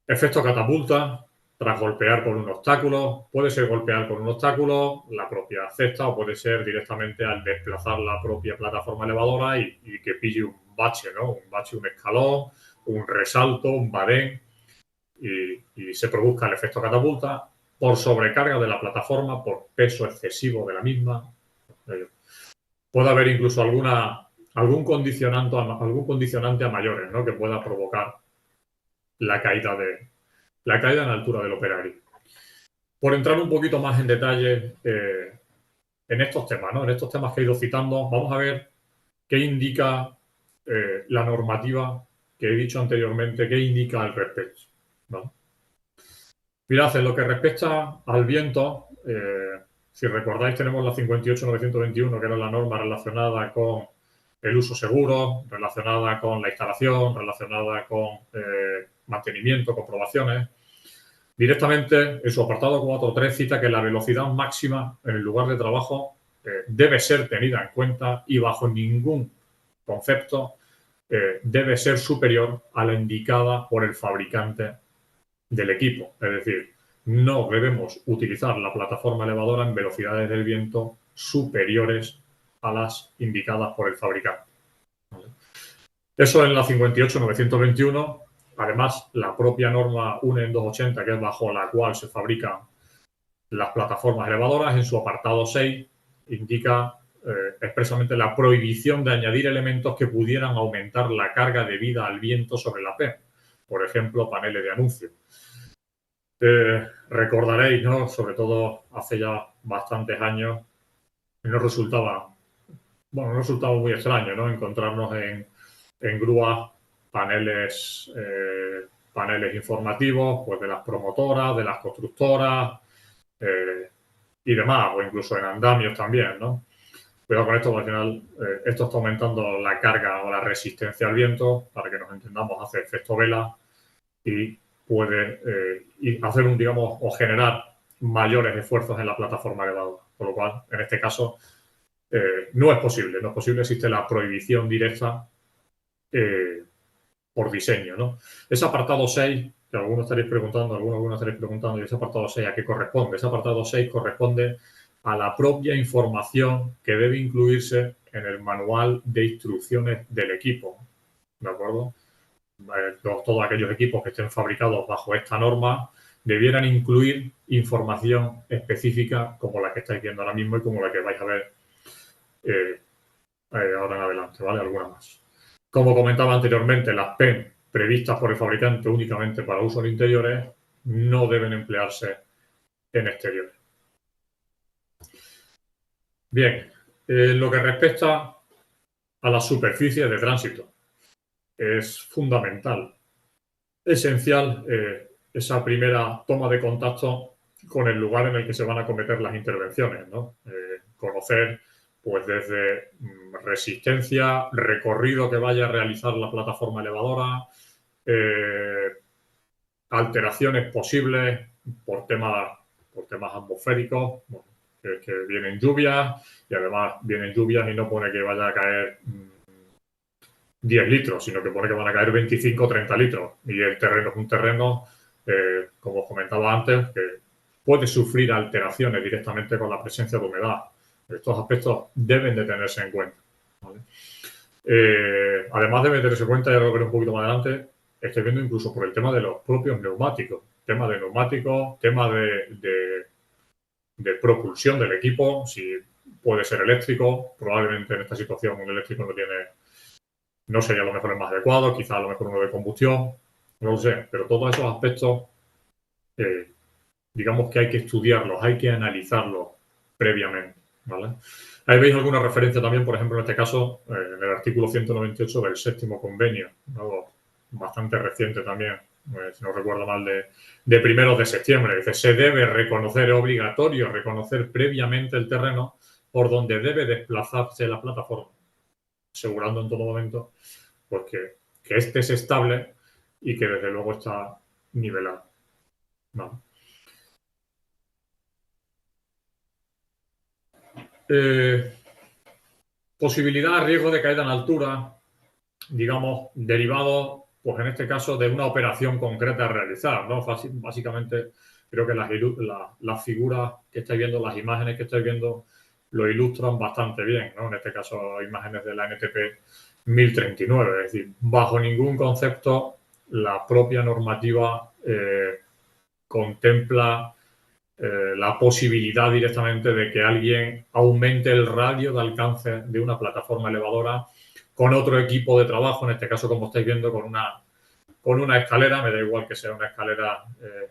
Efecto catapulta, tras golpear con un obstáculo. Puede ser golpear con un obstáculo, la propia cesta, o puede ser directamente al desplazar la propia plataforma elevadora y que pille un bache, ¿no? Un bache, un escalón, un resalto, un badén, y se produzca el efecto catapulta por sobrecarga de la plataforma, por peso excesivo de la misma. Puede haber incluso algún condicionante a mayores, ¿no? Que pueda provocar la caída en altura del operario. Por entrar un poquito más en detalle en estos temas, ¿no? En estos temas que he ido citando, vamos a ver qué indica la normativa que he dicho anteriormente, qué indica al respecto, ¿no? Mirad, en lo que respecta al viento, si recordáis, tenemos la 58.921, que era la norma relacionada con el uso seguro, relacionada con la instalación, relacionada con mantenimiento, comprobaciones. Directamente, en su apartado 4.3 cita que la velocidad máxima en el lugar de trabajo debe ser tenida en cuenta y bajo ningún concepto debe ser superior a la indicada por el fabricante del equipo. Es decir, no debemos utilizar la plataforma elevadora en velocidades del viento superiores a las indicadas por el fabricante. ¿Vale? Eso en la 58.921. Además, la propia norma UNE 280, que es bajo la cual se fabrican las plataformas elevadoras, en su apartado 6 indica expresamente la prohibición de añadir elementos que pudieran aumentar la carga debida al viento sobre la PEM. Por ejemplo, paneles de anuncio. Recordaréis, ¿no? Sobre todo hace ya bastantes años, nos resultaba muy extraño, ¿no? Encontrarnos en grúas paneles informativos, pues de las promotoras, de las constructoras y demás, o incluso en andamios también, ¿no? Cuidado con esto, porque al final esto está aumentando la carga o la resistencia al viento, para que nos entendamos, hace efecto vela y puede hacer o generar mayores esfuerzos en la plataforma elevadora. Por lo cual, en este caso, no es posible. No es posible, existe la prohibición directa por diseño, ¿no? Ese apartado 6, que algunos estaréis preguntando, ¿y ese apartado 6 a qué corresponde? Ese apartado 6 corresponde a la propia información que debe incluirse en el manual de instrucciones del equipo, ¿de acuerdo? Todos aquellos equipos que estén fabricados bajo esta norma debieran incluir información específica como la que estáis viendo ahora mismo y como la que vais a ver ahora en adelante, ¿vale? Alguna más. Como comentaba anteriormente, las PEN previstas por el fabricante únicamente para uso en interiores no deben emplearse en exteriores. Bien, lo que respecta a las superficies de tránsito, es fundamental, esencial, esa primera toma de contacto con el lugar en el que se van a cometer las intervenciones, ¿no? Conocer, pues, desde resistencia, recorrido que vaya a realizar la plataforma elevadora, alteraciones posibles por temas atmosféricos, bueno, que vienen lluvias, y además vienen lluvias y no pone que vaya a caer 10 litros, sino que pone que van a caer 25 o 30 litros. Y el terreno es un terreno, como os comentaba antes, que puede sufrir alteraciones directamente con la presencia de humedad. Estos aspectos deben de tenerse en cuenta, ¿vale? Además deben tenerse en cuenta, ya lo veré un poquito más adelante, estoy viendo incluso por el tema de los propios neumáticos. Tema de neumáticos, tema de propulsión del equipo, si puede ser eléctrico. Probablemente en esta situación un eléctrico no sería lo mejor el más adecuado, quizá a lo mejor uno de combustión, no lo sé, pero todos esos aspectos, digamos que hay que estudiarlos, hay que analizarlos previamente, ¿vale? Ahí veis alguna referencia también, por ejemplo, en este caso, en el artículo 198 del 7º convenio, algo bastante reciente también, si no recuerdo mal, de primeros de septiembre. Dice, se debe reconocer, es obligatorio reconocer previamente el terreno por donde debe desplazarse la plataforma, asegurando en todo momento pues, que este es estable y que desde luego está nivelado, ¿vale? Posibilidad, riesgo de caída en altura, digamos, derivado, pues en este caso, de una operación concreta a realizar, ¿no? Básicamente, creo que las figuras que estáis viendo, las imágenes que estáis viendo, lo ilustran bastante bien, ¿no? En este caso, imágenes de la NTP 1039, es decir, bajo ningún concepto la propia normativa contempla la posibilidad directamente de que alguien aumente el radio de alcance de una plataforma elevadora con otro equipo de trabajo, en este caso, como estáis viendo, con una escalera. Me da igual que sea una escalera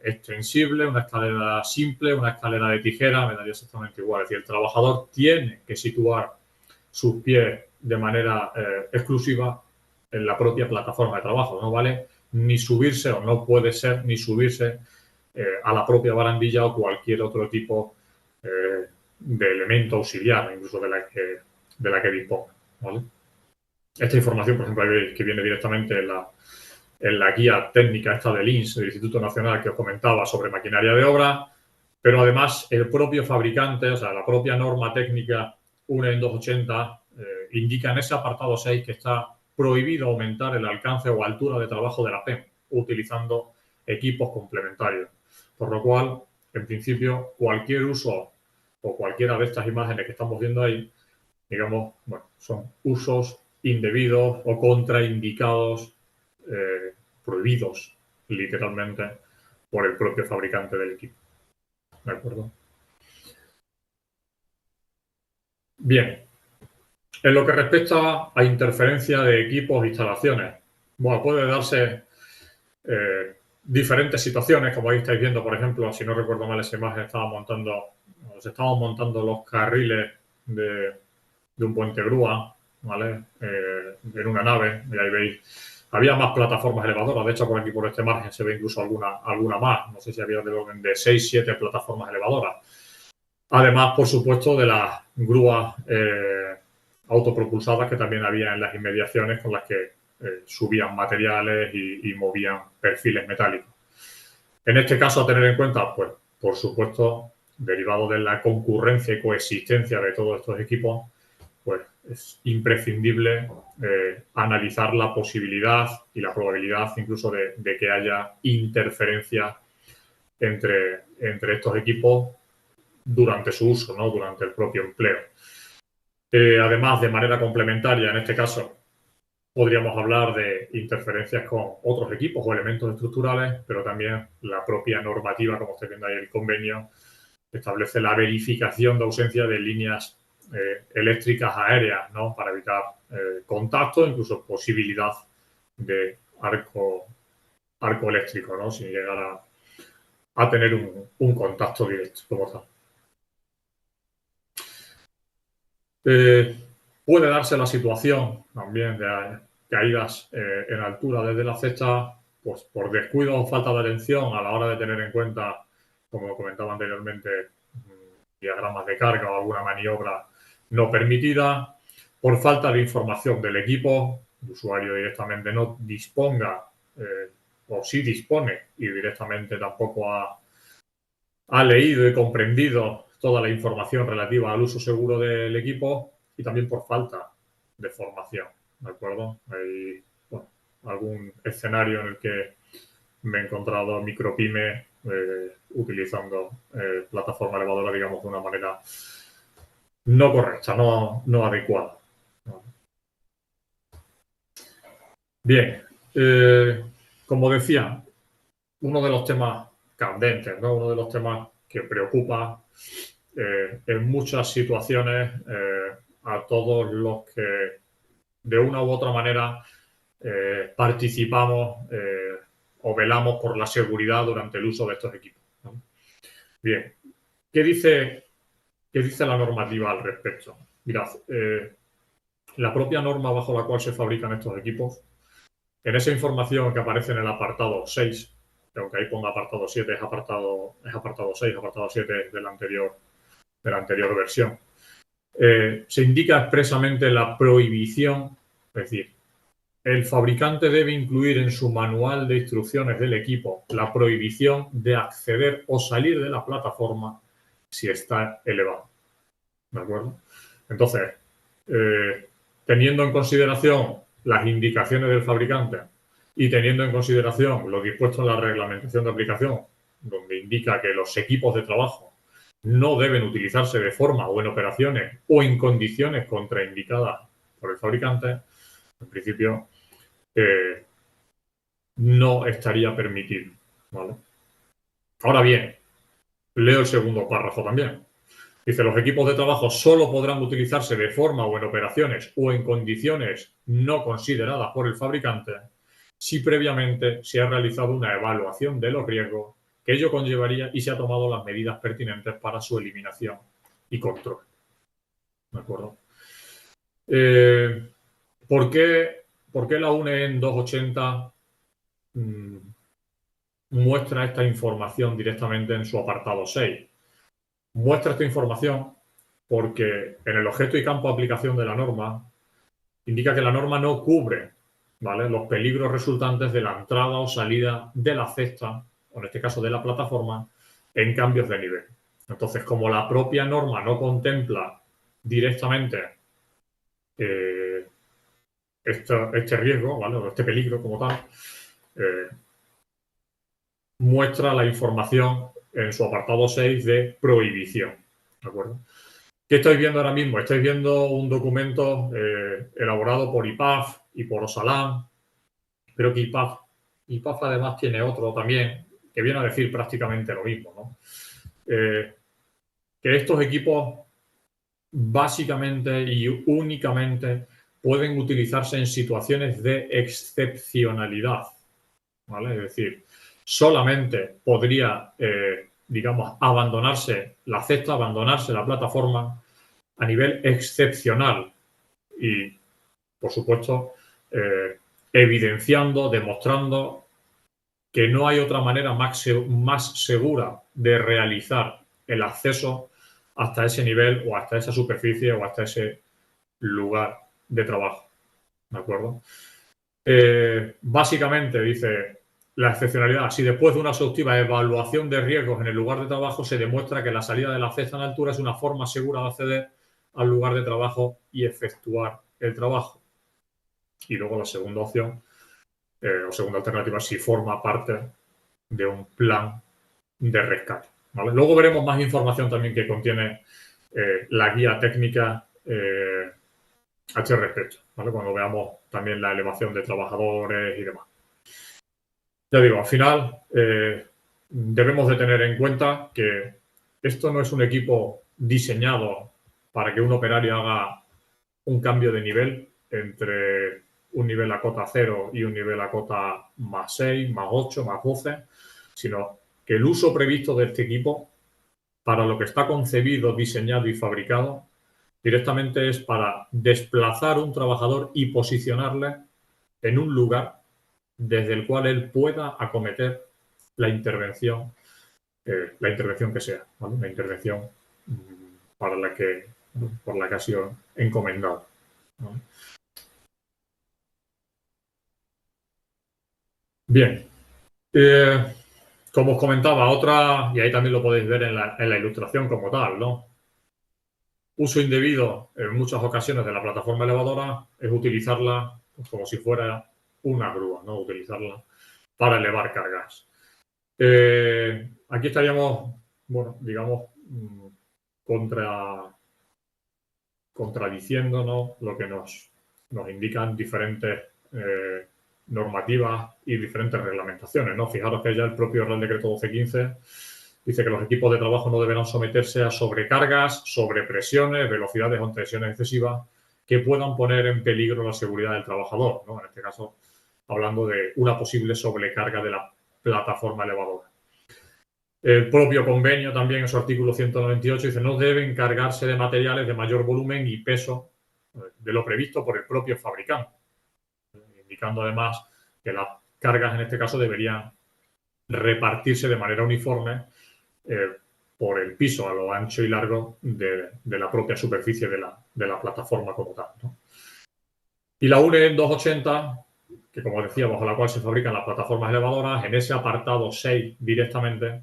extensible, una escalera simple, una escalera de tijera, me daría exactamente igual. Es decir, el trabajador tiene que situar sus pies de manera exclusiva en la propia plataforma de trabajo. No vale ni subirse, o no puede ser ni subirse a la propia barandilla o cualquier otro tipo de elemento auxiliar, incluso de la que disponga, ¿vale? Esta información, por ejemplo, veis que viene directamente en la guía técnica esta del INS, del Instituto Nacional, que os comentaba, sobre maquinaria de obra, pero además el propio fabricante, o sea, la propia norma técnica 1 en 280 indica en ese apartado 6 que está prohibido aumentar el alcance o altura de trabajo de la PEM utilizando equipos complementarios. Por lo cual, en principio, cualquier uso o cualquiera de estas imágenes que estamos viendo ahí, digamos, bueno, son usos indebidos o contraindicados, prohibidos literalmente por el propio fabricante del equipo. ¿De acuerdo? Bien. En lo que respecta a interferencia de equipos e instalaciones, bueno, puede darse diferentes situaciones, como ahí estáis viendo, por ejemplo, si no recuerdo mal esa imagen, se estaban montando los carriles de un puente grúa, ¿vale? En una nave, y ahí veis, había más plataformas elevadoras. De hecho, por aquí, por este margen, se ve incluso alguna más. No sé si había del orden de 6, 7 plataformas elevadoras. Además, por supuesto, de las grúas autopropulsadas que también había en las inmediaciones, con las que subían materiales y movían perfiles metálicos. En este caso, a tener en cuenta, pues, por supuesto, derivado de la concurrencia y coexistencia de todos estos equipos, pues es imprescindible analizar la posibilidad y la probabilidad incluso de que haya interferencia entre estos equipos durante su uso, ¿no? Durante el propio empleo. Además, de manera complementaria, en este caso, podríamos hablar de interferencias con otros equipos o elementos estructurales, pero también la propia normativa, como estáis viendo ahí el convenio, establece la verificación de ausencia de líneas eléctricas aéreas, ¿no? Para evitar contacto, incluso posibilidad de arco eléctrico, ¿no? Sin llegar a tener un contacto directo como tal. Puede darse la situación también de caídas en altura desde la cesta, pues por descuido o falta de atención a la hora de tener en cuenta, como comentaba anteriormente, diagramas de carga o alguna maniobra no permitida, por falta de información del equipo, el usuario directamente no disponga o sí dispone y directamente tampoco ha leído y comprendido toda la información relativa al uso seguro del equipo, y también por falta de formación, ¿de acuerdo? Hay algún escenario en el que me he encontrado micropyme utilizando plataforma elevadora, digamos, de una manera no correcta, no adecuada. Bien, como decía, uno de los temas candentes, ¿no? Uno de los temas que preocupa en muchas situaciones a todos los que de una u otra manera participamos o velamos por la seguridad durante el uso de estos equipos, ¿no? Bien, ¿qué dice la normativa al respecto? Mirad, la propia norma bajo la cual se fabrican estos equipos, en esa información que aparece en el apartado 6, que aunque ahí ponga apartado 7, es apartado 6, apartado 7 de la anterior versión, se indica expresamente la prohibición, es decir, el fabricante debe incluir en su manual de instrucciones del equipo la prohibición de acceder o salir de la plataforma si está elevado. ¿De acuerdo? Entonces, teniendo en consideración las indicaciones del fabricante y teniendo en consideración lo dispuesto en la reglamentación de aplicación, donde indica que los equipos de trabajo no deben utilizarse de forma o en operaciones o en condiciones contraindicadas por el fabricante, en principio no estaría permitido, ¿vale? Ahora bien, leo el segundo párrafo también. Dice, los equipos de trabajo solo podrán utilizarse de forma o en operaciones o en condiciones no consideradas por el fabricante si previamente se ha realizado una evaluación de los riesgos que ello conllevaría y se ha tomado las medidas pertinentes para su eliminación y control. ¿De acuerdo? ¿Por qué la UNE 280 muestra esta información directamente en su apartado 6? Muestra esta información porque en el objeto y campo de aplicación de la norma indica que la norma no cubre, ¿vale?, los peligros resultantes de la entrada o salida de la cesta, o en este caso de la plataforma, en cambios de nivel. Entonces, como la propia norma no contempla directamente este riesgo, ¿vale?, o este peligro como tal, muestra la información en su apartado 6 de prohibición, ¿de acuerdo? ¿Qué estáis viendo ahora mismo? Estáis viendo un documento elaborado por IPAF y por Osalan, pero que IPAF además tiene otro también que viene a decir prácticamente lo mismo, ¿no? Que estos equipos básicamente y únicamente pueden utilizarse en situaciones de excepcionalidad, ¿vale? Es decir, solamente podría, digamos, abandonarse la cesta, abandonarse la plataforma a nivel excepcional y, por supuesto, evidenciando, demostrando que no hay otra manera más segura de realizar el acceso hasta ese nivel o hasta esa superficie o hasta ese lugar de trabajo. ¿De acuerdo? Básicamente dice la excepcionalidad. Si después de una exhaustiva evaluación de riesgos en el lugar de trabajo se demuestra que la salida de la cesta en altura es una forma segura de acceder al lugar de trabajo y efectuar el trabajo. Y luego la segunda opción, o segunda alternativa, si forma parte de un plan de rescate, ¿vale? Luego veremos más información también que contiene la guía técnica a este respecto, ¿vale?, cuando veamos también la elevación de trabajadores y demás. Ya digo, al final debemos de tener en cuenta que esto no es un equipo diseñado para que un operario haga un cambio de nivel entre un nivel a cota 0 y un nivel a cota más 6, más 8, más 12, sino que el uso previsto de este equipo para lo que está concebido, diseñado y fabricado directamente es para desplazar un trabajador y posicionarle en un lugar desde el cual él pueda acometer la intervención que sea, ¿vale? La intervención por la que ha sido encomendado, ¿vale? Bien, como os comentaba, otra, y ahí también lo podéis ver en la ilustración como tal, ¿no? Uso indebido en muchas ocasiones de la plataforma elevadora es utilizarla como si fuera una grúa, ¿no? Utilizarla para elevar cargas. Aquí estaríamos, bueno, digamos, contradiciéndonos lo que nos indican diferentes normativas y diferentes reglamentaciones, ¿no? Fijaros que ya el propio Real Decreto 1215 dice que los equipos de trabajo no deberán someterse a sobrecargas, sobrepresiones, velocidades o tensiones excesivas que puedan poner en peligro la seguridad del trabajador, ¿no? En este caso, hablando de una posible sobrecarga de la plataforma elevadora. El propio convenio también en su artículo 198 dice no deben cargarse de materiales de mayor volumen y peso de lo previsto por el propio fabricante, indicando además que las cargas en este caso deberían repartirse de manera uniforme por el piso a lo ancho y largo de la propia superficie de la plataforma como tal, ¿no? Y la UNE 280, que como decía, bajo la cual se fabrican las plataformas elevadoras, en ese apartado 6 directamente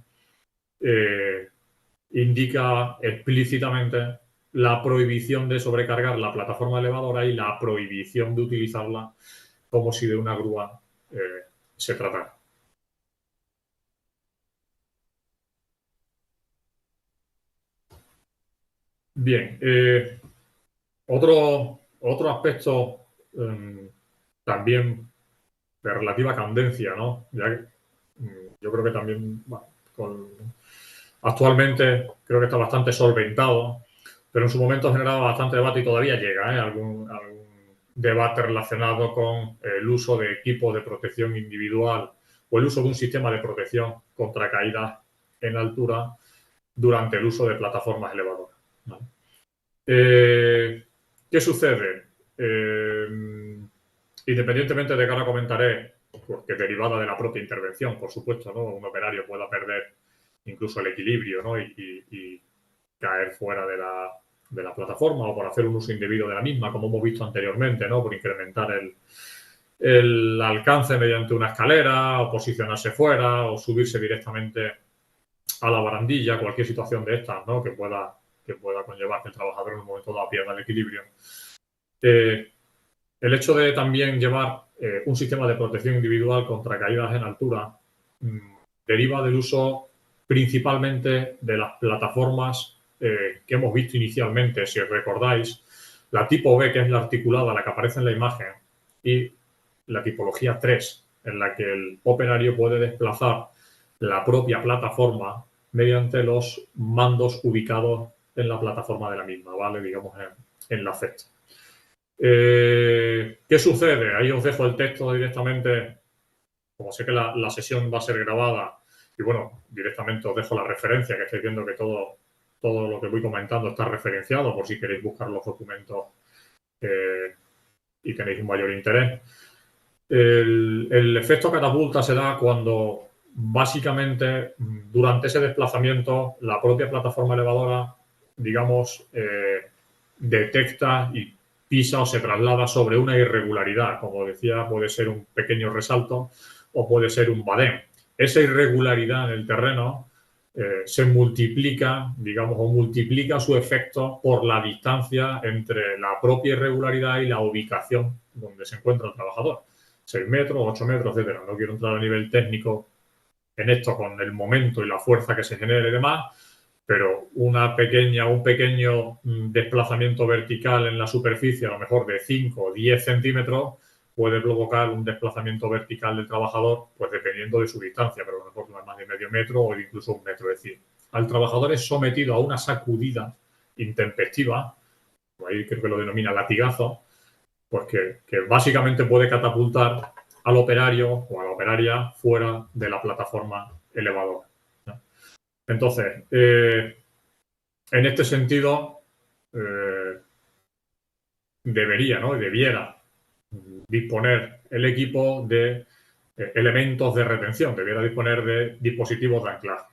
indica explícitamente la prohibición de sobrecargar la plataforma elevadora y la prohibición de utilizarla como si de una grúa se tratara. Bien, otro aspecto también de relativa candencia, ¿no? Ya que, yo creo que también, bueno, actualmente creo que está bastante solventado, pero en su momento generaba bastante debate y todavía llega, algún debate relacionado con el uso de equipos de protección individual o el uso de un sistema de protección contra caídas en altura durante el uso de plataformas elevadoras, ¿no? ¿Qué sucede? Independientemente de que ahora comentaré, porque derivada de la propia intervención, por supuesto, ¿no? Un operario pueda perder incluso el equilibrio, ¿no? y caer fuera de la plataforma o por hacer un uso indebido de la misma, como hemos visto anteriormente, ¿no? Por incrementar el alcance mediante una escalera o posicionarse fuera o subirse directamente a la barandilla, cualquier situación de estas, ¿no? que pueda conllevar que el trabajador en un momento dado pierda el equilibrio. El hecho de también llevar un sistema de protección individual contra caídas en altura deriva del uso principalmente de las plataformas que hemos visto inicialmente, si os recordáis, la tipo B, que es la articulada, la que aparece en la imagen, y la tipología 3, en la que el operario puede desplazar la propia plataforma mediante los mandos ubicados en la plataforma de la misma, ¿vale? Digamos en la Z. ¿Qué sucede? Ahí os dejo el texto directamente, como sé que la sesión va a ser grabada, y bueno, directamente os dejo la referencia, que estáis viendo que todo lo que voy comentando está referenciado por si queréis buscar los documentos y tenéis un mayor interés. El efecto catapulta se da cuando básicamente durante ese desplazamiento la propia plataforma elevadora, digamos, detecta y pisa o se traslada sobre una irregularidad. Como decía, puede ser un pequeño resalto o puede ser un badén. Esa irregularidad en el terreno se multiplica, digamos, o multiplica su efecto por la distancia entre la propia irregularidad y la ubicación donde se encuentra el trabajador. 6 metros, 8 metros, etcétera. No quiero entrar a nivel técnico en esto con el momento y la fuerza que se genere y demás, pero un pequeño desplazamiento vertical en la superficie, a lo mejor de 5 o 10 centímetros, puede provocar un desplazamiento vertical del trabajador, pues dependiendo de su distancia, pero a lo mejor más de medio metro o incluso un metro. Es decir, al trabajador es sometido a una sacudida intempestiva, ahí creo que lo denomina latigazo, pues que básicamente puede catapultar al operario o a la operaria fuera de la plataforma elevadora, ¿no? Entonces, en este sentido, debiera disponer el equipo de elementos de retención, debiera disponer de dispositivos de anclaje.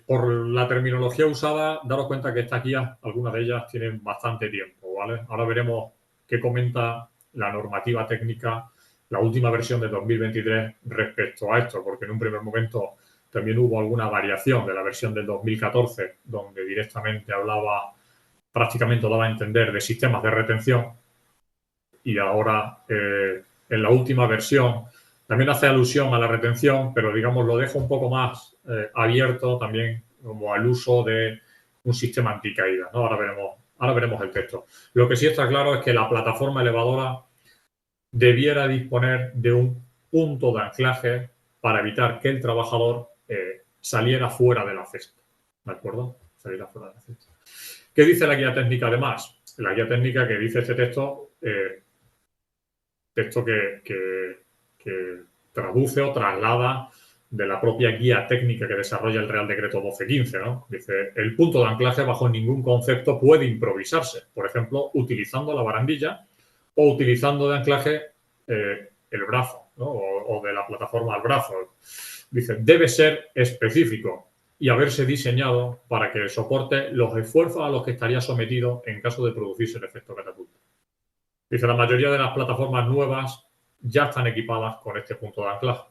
Por la terminología usada, daros cuenta que estas guías, algunas de ellas tienen bastante tiempo, ¿vale? Ahora veremos qué comenta la normativa técnica, la última versión de 2023 respecto a esto, porque en un primer momento también hubo alguna variación de la versión del 2014, donde directamente hablaba, prácticamente daba a entender de sistemas de retención, y ahora en la última versión también hace alusión a la retención, pero digamos lo deja un poco más abierto también como al uso de un sistema anticaída, ¿no? Ahora veremos el texto. Lo que sí está claro es que la plataforma elevadora debiera disponer de un punto de anclaje para evitar que el trabajador saliera fuera de la cesta, ¿de acuerdo? Saliera fuera de la cesta. ¿Qué dice la guía técnica además? La guía técnica que dice este texto, texto que traduce o traslada de la propia guía técnica que desarrolla el Real Decreto 1215, ¿no? Dice, el punto de anclaje bajo ningún concepto puede improvisarse, por ejemplo, utilizando la barandilla o utilizando de anclaje el brazo, ¿no? o de la plataforma al brazo. Dice, debe ser específico y haberse diseñado para que soporte los esfuerzos a los que estaría sometido en caso de producirse el efecto catapulta. Dice, la mayoría de las plataformas nuevas ya están equipadas con este punto de anclaje.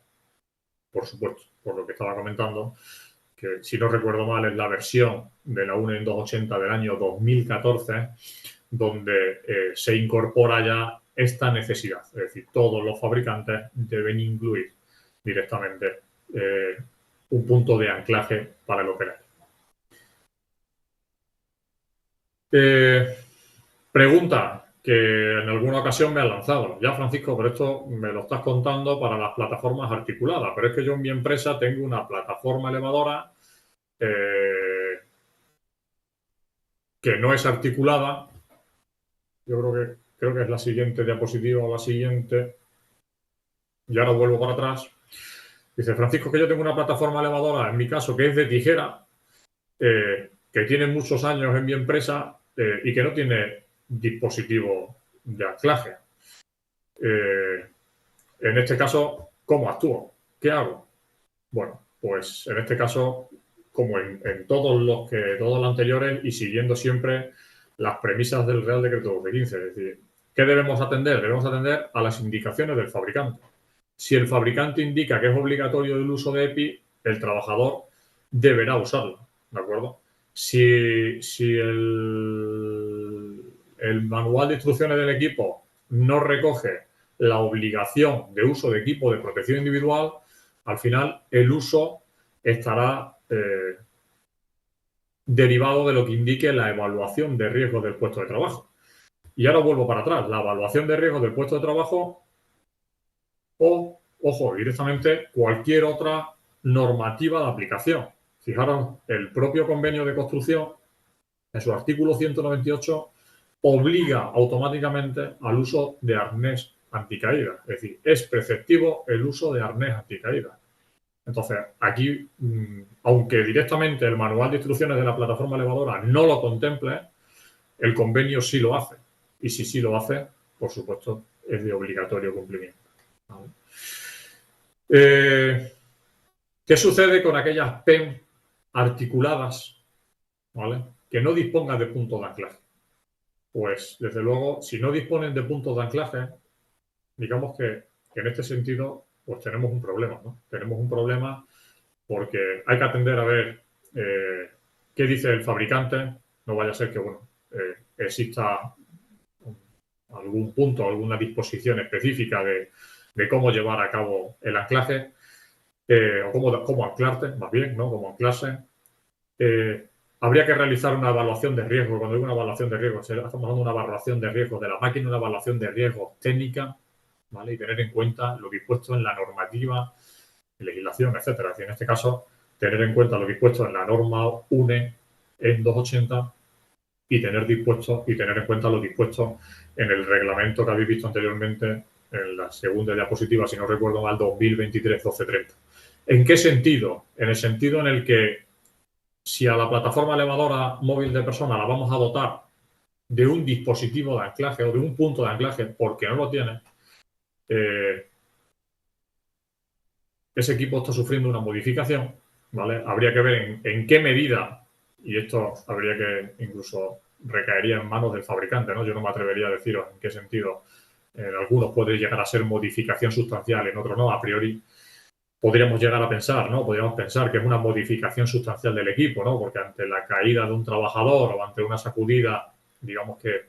Por supuesto, por lo que estaba comentando, que si no recuerdo mal es la versión de la UNE 280 del año 2014, donde se incorpora ya esta necesidad. Es decir, todos los fabricantes deben incluir directamente un punto de anclaje para el operario. Pregunta que en alguna ocasión me han lanzado. Ya, Francisco, pero esto me lo estás contando para las plataformas articuladas, pero es que yo en mi empresa tengo una plataforma elevadora que no es articulada. Yo creo que es la siguiente diapositiva o la siguiente. Y ahora vuelvo para atrás. Dice, Francisco, que yo tengo una plataforma elevadora, en mi caso, que es de tijera, que tiene muchos años en mi empresa y que no tiene dispositivo de anclaje. En este caso, ¿cómo actúo? ¿Qué hago? Bueno, pues en este caso, como en todos los anteriores y siguiendo siempre las premisas del Real Decreto 1215, es decir, ¿qué debemos atender? Debemos atender a las indicaciones del fabricante. Si el fabricante indica que es obligatorio el uso de EPI, el trabajador deberá usarlo, ¿de acuerdo? Si el manual de instrucciones del equipo no recoge la obligación de uso de equipo de protección individual, al final el uso estará derivado de lo que indique la evaluación de riesgos del puesto de trabajo. Y ahora vuelvo para atrás. La evaluación de riesgos del puesto de trabajo o, ojo, directamente cualquier otra normativa de aplicación. Fijaros, el propio convenio de construcción, en su artículo 198, obliga automáticamente al uso de arnés anticaída. Es decir, es preceptivo el uso de arnés anticaída. Entonces, aquí, aunque directamente el manual de instrucciones de la plataforma elevadora no lo contemple, el convenio sí lo hace. Y si sí lo hace, por supuesto, es de obligatorio cumplimiento. ¿Vale? ¿Qué sucede con aquellas PEM articuladas, ¿vale?, que no dispongan de punto de anclaje? Pues, desde luego, si no disponen de puntos de anclaje, digamos que en este sentido, pues tenemos un problema, ¿no? Tenemos un problema porque hay que atender a ver qué dice el fabricante. No vaya a ser que, bueno, exista algún punto, alguna disposición específica de cómo llevar a cabo el anclaje o cómo anclarte, más bien, ¿no? Cómo anclarse. Habría que realizar una evaluación de riesgo. Cuando digo una evaluación de riesgo, estamos hablando de una evaluación de riesgo de la máquina, una evaluación de riesgo técnica, ¿vale? Y tener en cuenta lo dispuesto en la normativa, legislación, etcétera. En este caso, tener en cuenta lo dispuesto en la norma UNE en 280 y tener en cuenta lo dispuesto en el reglamento que habéis visto anteriormente en la segunda diapositiva, si no recuerdo mal, 2023-1230. ¿En qué sentido? En el sentido en el que si a la plataforma elevadora móvil de persona la vamos a dotar de un dispositivo de anclaje o de un punto de anclaje porque no lo tiene, ese equipo está sufriendo una modificación, ¿vale? Habría que ver en qué medida, y esto habría que incluso recaería en manos del fabricante, ¿no? Yo no me atrevería a deciros en qué sentido. En algunos puede llegar a ser modificación sustancial, en otros no. A priori podríamos llegar a pensar, ¿no? Podríamos pensar que es una modificación sustancial del equipo, ¿no? Porque ante la caída de un trabajador o ante una sacudida, digamos que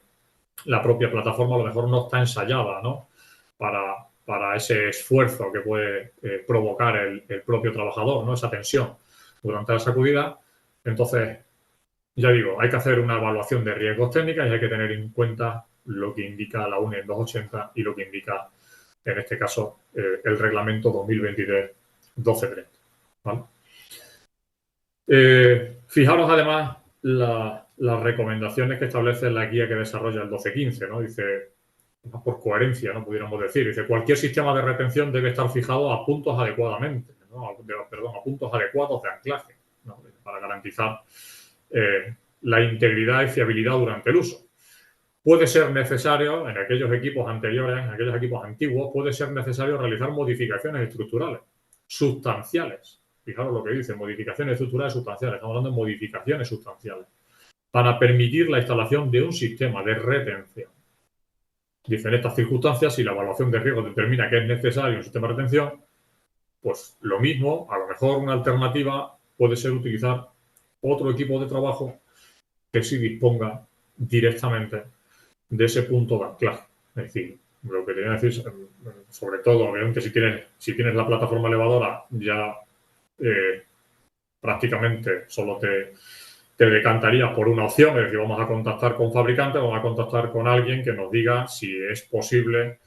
la propia plataforma a lo mejor no está ensayada, ¿no? Para ese esfuerzo que puede provocar el propio trabajador, ¿no? Esa tensión durante la sacudida. Entonces, ya digo, hay que hacer una evaluación de riesgos técnicas y hay que tener en cuenta lo que indica la UNE 280 y lo que indica, en este caso, el reglamento 2023-1230. ¿Vale? Fijaros, además, las recomendaciones que establece la guía que desarrolla el 1215, ¿no? Dice, por coherencia, ¿no? Pudiéramos decir, dice, cualquier sistema de retención debe estar fijado a puntos adecuadamente, ¿no? A puntos adecuados de anclaje, ¿no? Para garantizar la integridad y fiabilidad durante el uso. Puede ser necesario, en aquellos equipos anteriores, en aquellos equipos antiguos, puede ser necesario realizar modificaciones estructurales, sustanciales. Fijaros lo que dice, modificaciones estructurales sustanciales. Estamos hablando de modificaciones sustanciales para permitir la instalación de un sistema de retención. Dice, en estas circunstancias, si la evaluación de riesgo determina que es necesario un sistema de retención, pues lo mismo, a lo mejor una alternativa puede ser utilizar otro equipo de trabajo que sí disponga directamente de ese punto de anclaje. Es decir, lo que tenía que decir, sobre todo, obviamente, si tienes la plataforma elevadora, ya prácticamente solo te decantarías por una opción, es decir, vamos a contactar con fabricantes, vamos a contactar con alguien que nos diga si es posible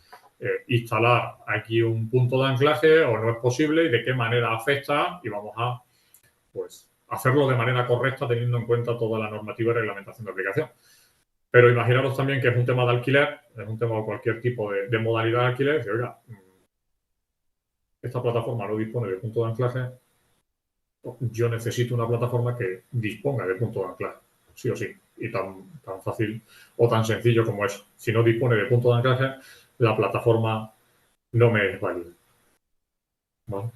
instalar aquí un punto de anclaje o no es posible y de qué manera afecta, y vamos a pues hacerlo de manera correcta teniendo en cuenta toda la normativa y reglamentación de aplicación. Pero imaginaros también que es un tema de alquiler, es un tema de cualquier tipo de modalidad de alquiler, y decir, oiga, esta plataforma no dispone de punto de anclaje, yo necesito una plataforma que disponga de punto de anclaje, sí o sí, y tan fácil o tan sencillo como eso. Si no dispone de punto de anclaje, la plataforma no me es válida. ¿Vale?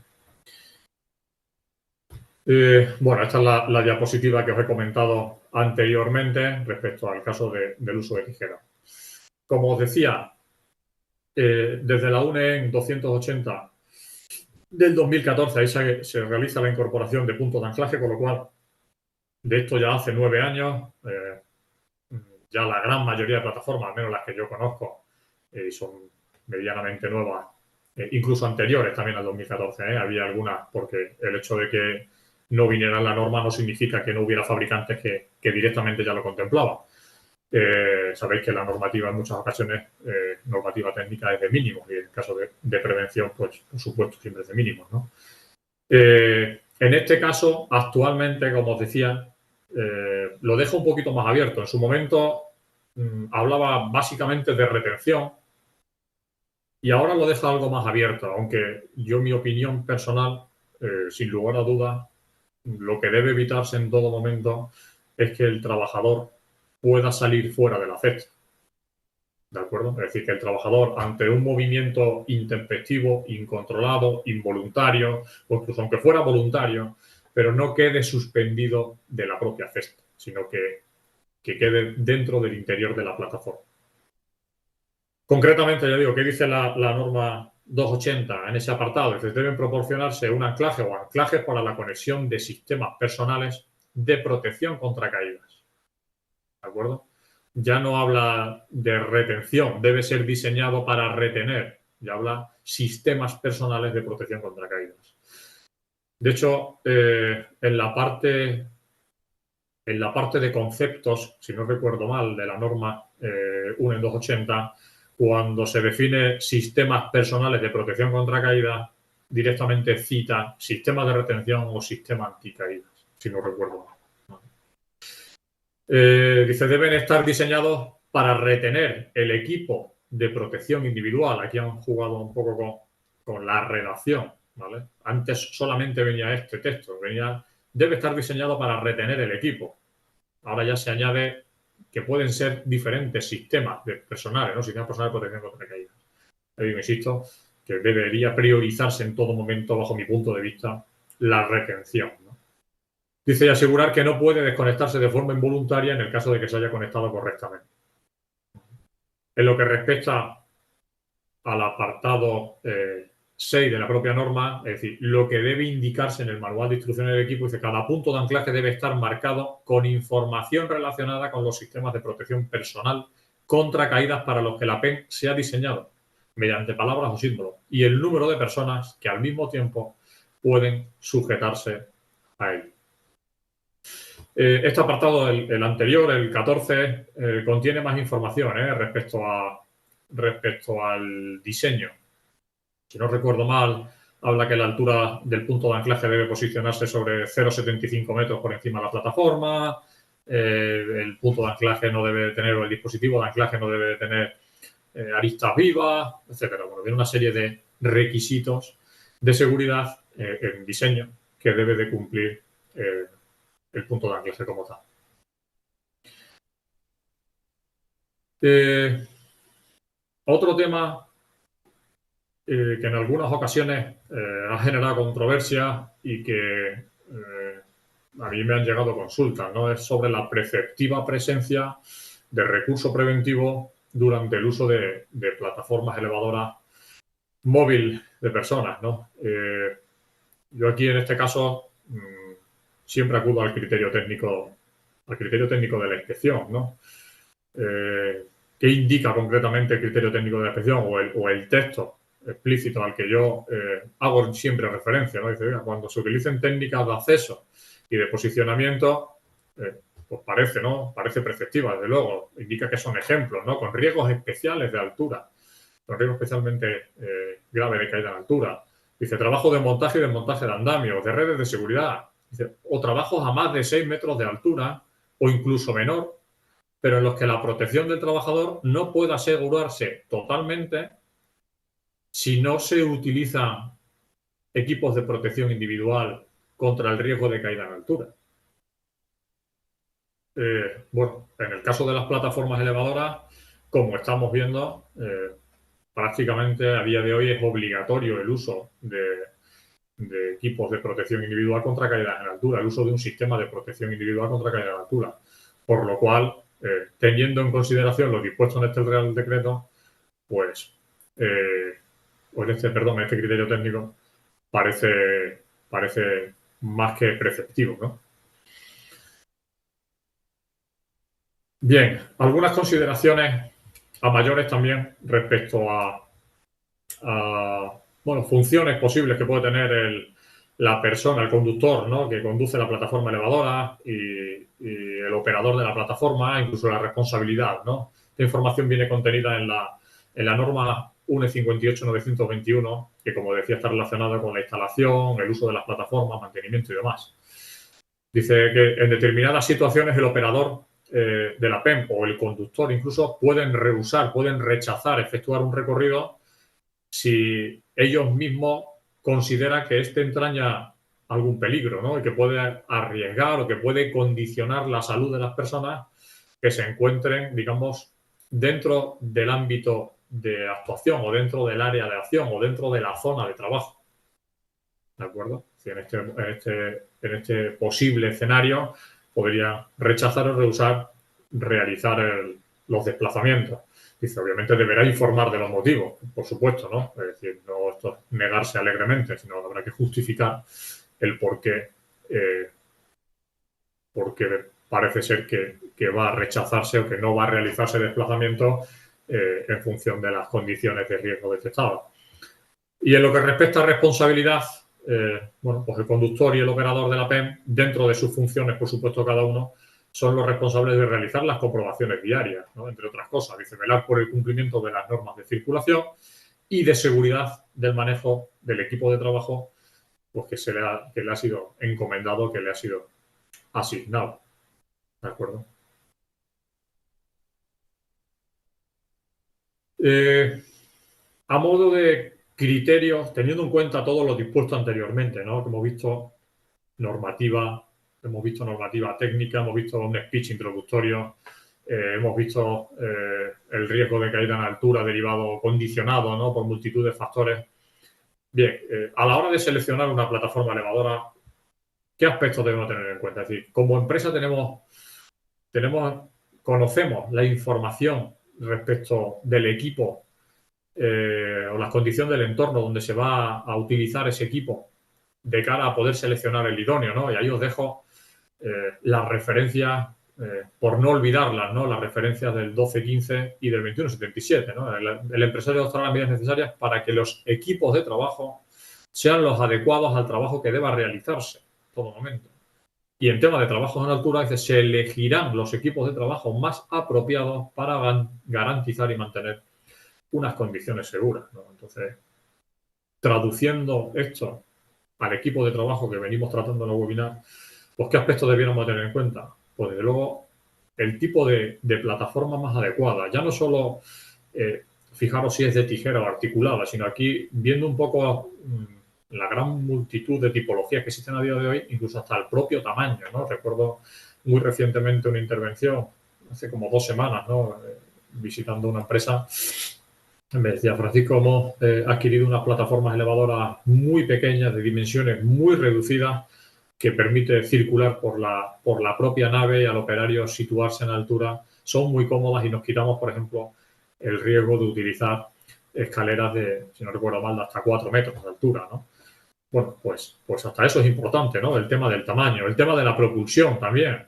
Bueno, esta es la diapositiva que os he comentado anteriormente respecto al caso del uso de tijera. Como os decía, desde la UNE 280 del 2014, ahí se realiza la incorporación de puntos de anclaje, con lo cual, de esto ya hace 9 años, ya la gran mayoría de plataformas, al menos las que yo conozco, son medianamente nuevas, incluso anteriores también al 2014, había algunas, porque el hecho de que no viniera la norma no significa que no hubiera fabricantes que directamente ya lo contemplaban. Sabéis que la normativa en muchas ocasiones, normativa técnica es de mínimos, y en el caso de prevención, pues por supuesto siempre es de mínimos, ¿no? En este caso, actualmente, como os decía, lo dejo un poquito más abierto. En su momento hablaba básicamente de retención y ahora lo dejo algo más abierto, aunque yo, mi opinión personal, sin lugar a dudas, lo que debe evitarse en todo momento es que el trabajador pueda salir fuera de la cesta. ¿De acuerdo? Es decir, que el trabajador, ante un movimiento intempestivo, incontrolado, involuntario, o incluso aunque fuera voluntario, pero no quede suspendido de la propia cesta, sino que quede dentro del interior de la plataforma. Concretamente, ya digo, ¿qué dice la norma 280 en ese apartado? Dice, deben proporcionarse un anclaje o anclajes para la conexión de sistemas personales de protección contra caídas. ¿De acuerdo? Ya no habla de retención, debe ser diseñado para retener. Ya habla sistemas personales de protección contra caídas. De hecho, en la parte de conceptos, si no recuerdo mal, de la norma UNE 280, cuando se define sistemas personales de protección contra caídas, directamente cita sistema de retención o sistema anticaídas, si no recuerdo mal. Dice, deben estar diseñados para retener el equipo de protección individual. Aquí han jugado un poco con la redacción, ¿vale? Antes solamente venía este texto, debe estar diseñado para retener el equipo. Ahora ya se añade que pueden ser diferentes sistemas personales, ¿no? Sistemas personales de protección contra caídas. Ahí me insisto que debería priorizarse en todo momento, bajo mi punto de vista, la retención, ¿no? Dice, y asegurar que no puede desconectarse de forma involuntaria en el caso de que se haya conectado correctamente. En lo que respecta al apartado 6 de la propia norma, es decir, lo que debe indicarse en el manual de instrucciones del equipo, dice, cada punto de anclaje debe estar marcado con información relacionada con los sistemas de protección personal contra caídas para los que la PEN se ha diseñado, mediante palabras o símbolos, y el número de personas que al mismo tiempo pueden sujetarse a él. Este apartado, el anterior, el 14, contiene más información respecto al diseño. Si no recuerdo mal, habla que la altura del punto de anclaje debe posicionarse sobre 0,75 metros por encima de la plataforma, el punto de anclaje no debe tener, o el dispositivo de anclaje no debe tener aristas vivas, etcétera. Bueno, viene una serie de requisitos de seguridad en diseño que debe de cumplir el punto de anclaje como tal. Otro tema que en algunas ocasiones ha generado controversia y que a mí me han llegado consultas, ¿no? Es sobre la preceptiva presencia de recurso preventivo durante el uso de plataformas elevadoras móvil de personas, ¿no? Yo aquí en este caso siempre acudo al criterio técnico de la inspección, ¿no? ¿Qué indica concretamente el criterio técnico de la inspección o el texto explícito al que yo hago siempre referencia, ¿no? Dice, cuando se utilicen técnicas de acceso y de posicionamiento, pues parece preceptiva, desde luego, indica que son ejemplos, ¿no? Con riesgos especiales de altura, con riesgo especialmente grave de caída en altura. Dice, trabajo de montaje y desmontaje de andamios, de redes de seguridad, dice, o trabajos a más de 6 metros de altura o incluso menor, pero en los que la protección del trabajador no puede asegurarse totalmente si no se utilizan equipos de protección individual contra el riesgo de caída en altura. Bueno, en el caso de las plataformas elevadoras, como estamos viendo, prácticamente a día de hoy es obligatorio el uso de equipos de protección individual contra caídas en altura, el uso de un sistema de protección individual contra caída en altura. Por lo cual, teniendo en consideración lo dispuesto en este Real Decreto, pues, en este criterio técnico, parece más que preceptivo, ¿no? Bien, algunas consideraciones a mayores también respecto a funciones posibles que puede tener la persona, el conductor, ¿no? Que conduce la plataforma elevadora y el operador de la plataforma, incluso la responsabilidad, ¿no? Esta información viene contenida en la norma UNE 58.921, que, como decía, está relacionada con la instalación, el uso de las plataformas, mantenimiento y demás. Dice que en determinadas situaciones el operador de la PEM o el conductor incluso pueden rechazar efectuar un recorrido si ellos mismos consideran que este entraña algún peligro, ¿no? Y que puede arriesgar o que puede condicionar la salud de las personas que se encuentren, digamos, dentro del ámbito de actuación o dentro del área de acción o dentro de la zona de trabajo. ¿De acuerdo? En este posible escenario podría rechazar o rehusar realizar los desplazamientos. Dice, obviamente deberá informar de los motivos, por supuesto, ¿no? Es decir, no esto es negarse alegremente, sino habrá que justificar el por qué, porque parece ser que va a rechazarse o que no va a realizarse desplazamiento en función de las condiciones de riesgo detectadas. Y en lo que respecta a responsabilidad, pues el conductor y el operador de la PEM, dentro de sus funciones, por supuesto, cada uno, son los responsables de realizar las comprobaciones diarias, ¿no? Entre otras cosas. Dice, velar por el cumplimiento de las normas de circulación y de seguridad del manejo del equipo de trabajo, pues que le ha sido encomendado, que le ha sido asignado. ¿De acuerdo? A modo de criterios, teniendo en cuenta todo lo dispuesto anteriormente, ¿no? Que hemos visto normativa técnica, hemos visto un speech introductorio, hemos visto el riesgo de caída en altura derivado o condicionado, ¿no? Por multitud de factores. Bien, a la hora de seleccionar una plataforma elevadora, ¿qué aspectos debemos tener en cuenta? Es decir, como empresa conocemos la información respecto del equipo o las condiciones del entorno donde se va a utilizar ese equipo de cara a poder seleccionar el idóneo, ¿no? Y ahí os dejo las referencias, por no olvidarlas, ¿no? Las referencias del 1215 y del 2177, ¿no? El empresario adoptará las medidas necesarias para que los equipos de trabajo sean los adecuados al trabajo que deba realizarse en todo momento. Y en tema de trabajos en altura, dice, se elegirán los equipos de trabajo más apropiados para garantizar y mantener unas condiciones seguras, ¿no? Entonces, traduciendo esto al equipo de trabajo que venimos tratando en el webinar, pues ¿qué aspectos debiéramos tener en cuenta? Pues desde luego el tipo de plataforma más adecuada. Ya no solo fijaros si es de tijera o articulada, sino aquí viendo un poco la gran multitud de tipologías que existen a día de hoy, incluso hasta el propio tamaño, ¿no? Recuerdo muy recientemente una intervención, hace como 2 semanas, ¿no? Visitando una empresa, me decía, Francisco, hemos adquirido unas plataformas elevadoras muy pequeñas, de dimensiones muy reducidas, que permite circular por la propia nave y al operario situarse en altura. Son muy cómodas y nos quitamos, por ejemplo, el riesgo de utilizar escaleras de, si no recuerdo mal, de hasta 4 metros de altura, ¿no? Bueno, pues hasta eso es importante, ¿no? El tema del tamaño, el tema de la propulsión también.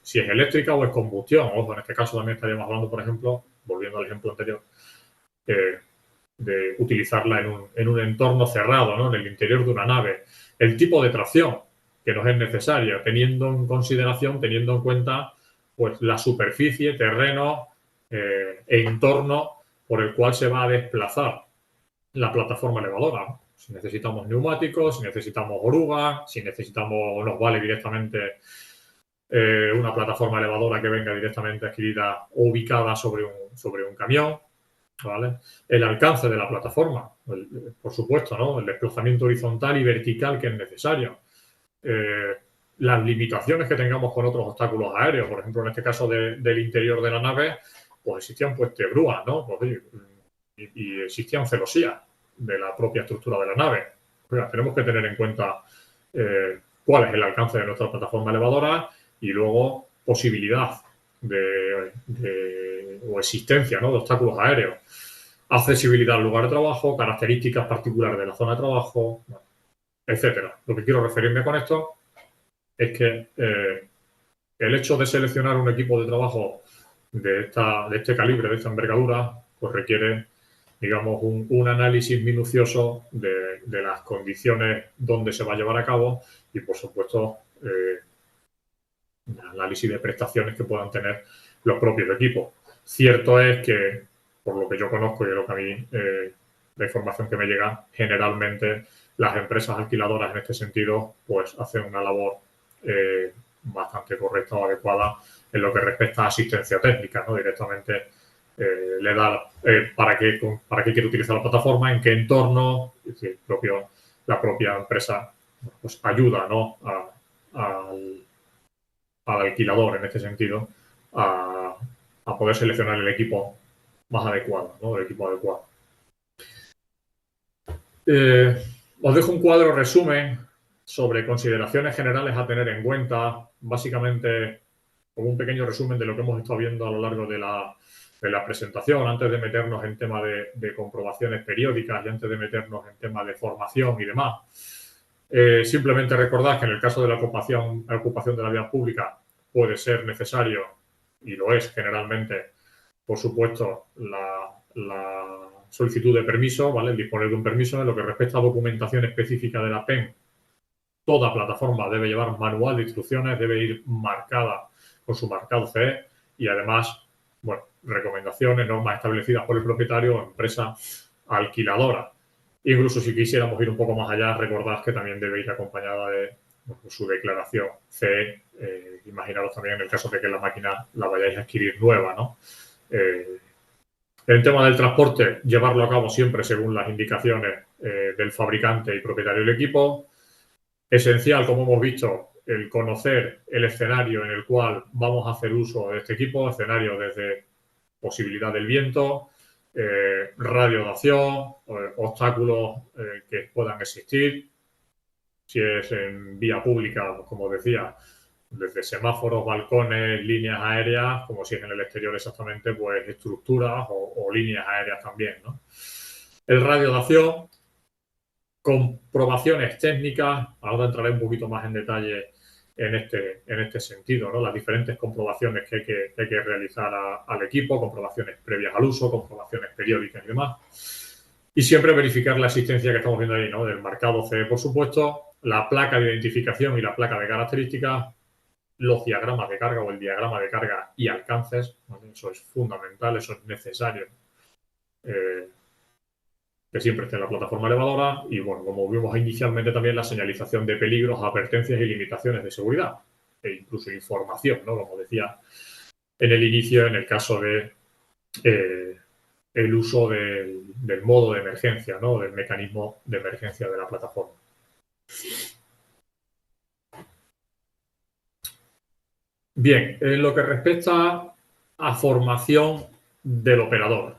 Si es eléctrica o es combustión. Ojo, en este caso también estaríamos hablando, por ejemplo, volviendo al ejemplo anterior, de utilizarla en un entorno cerrado, ¿no? En el interior de una nave. El tipo de tracción que nos es necesaria, teniendo en cuenta pues, la superficie, terreno e entorno por el cual se va a desplazar la plataforma elevadora, ¿no? Si necesitamos neumáticos, si necesitamos oruga, si nos vale directamente una plataforma elevadora que venga directamente adquirida o ubicada sobre un camión, ¿vale? El alcance de la plataforma, por supuesto, ¿no? El desplazamiento horizontal y vertical que es necesario. Las limitaciones que tengamos con otros obstáculos aéreos, por ejemplo, en este caso del interior de la nave, pues existían grúas, ¿no? Pues, y existían celosías de la propia estructura de la nave. Oiga, tenemos que tener en cuenta cuál es el alcance de nuestra plataforma elevadora y luego posibilidad o existencia, ¿no? De obstáculos aéreos. Accesibilidad al lugar de trabajo, características particulares de la zona de trabajo, etcétera. Lo que quiero referirme con esto es que el hecho de seleccionar un equipo de trabajo de este calibre, de esta envergadura, pues requiere, digamos, un análisis minucioso de las condiciones donde se va a llevar a cabo y, por supuesto, un análisis de prestaciones que puedan tener los propios equipos. Cierto es que, por lo que yo conozco y de lo que a mí, la información que me llega, generalmente las empresas alquiladoras en este sentido, pues hacen una labor bastante correcta o adecuada en lo que respecta a asistencia técnica, ¿no? Directamente le da para qué quiere utilizar la plataforma, en qué entorno, es decir, la propia empresa pues ayuda, ¿no? al alquilador en este sentido a poder seleccionar el equipo más adecuado, ¿no? El equipo adecuado. Os dejo un cuadro resumen sobre consideraciones generales a tener en cuenta, básicamente como un pequeño resumen de lo que hemos estado viendo a lo largo de la presentación, antes de meternos en tema de comprobaciones periódicas y antes de meternos en tema de formación y demás. Simplemente recordad que en el caso de la ocupación de la vía pública puede ser necesario, y lo es generalmente, por supuesto, la solicitud de permiso, ¿vale? El disponer de un permiso. En lo que respecta a documentación específica de la PEN, toda plataforma debe llevar manual de instrucciones, debe ir marcada con su marcado CE y además, bueno, recomendaciones, normas establecidas por el propietario o empresa alquiladora. Incluso si quisiéramos ir un poco más allá, recordad que también debe ir acompañada de su declaración CE. Imaginaros también en el caso de que la máquina la vayáis a adquirir nueva, ¿no? El tema del transporte, llevarlo a cabo siempre según las indicaciones del fabricante y propietario del equipo. Esencial, como hemos visto, el conocer el escenario en el cual vamos a hacer uso de este equipo, escenario desde posibilidad del viento, radio de acción, obstáculos que puedan existir. Si es en vía pública, pues, como decía, desde semáforos, balcones, líneas aéreas, como si es en el exterior exactamente, pues estructuras o líneas aéreas también, ¿no? El radio de acción, comprobaciones técnicas, ahora entraré un poquito más en detalle en este sentido, ¿no? Las diferentes comprobaciones que hay que realizar al equipo, comprobaciones previas al uso, comprobaciones periódicas y demás. Y siempre verificar la existencia que estamos viendo ahí, ¿no? Del marcado CE, por supuesto, la placa de identificación y la placa de características, los diagramas de carga o el diagrama de carga y alcances, ¿vale? Eso es fundamental, eso es necesario. Que siempre esté en la plataforma elevadora y, bueno, como vimos inicialmente, también la señalización de peligros, advertencias y limitaciones de seguridad e incluso información, ¿no? Como decía en el inicio, en el caso de el uso del modo de emergencia, ¿no? Del mecanismo de emergencia de la plataforma. Bien, en lo que respecta a formación del operador,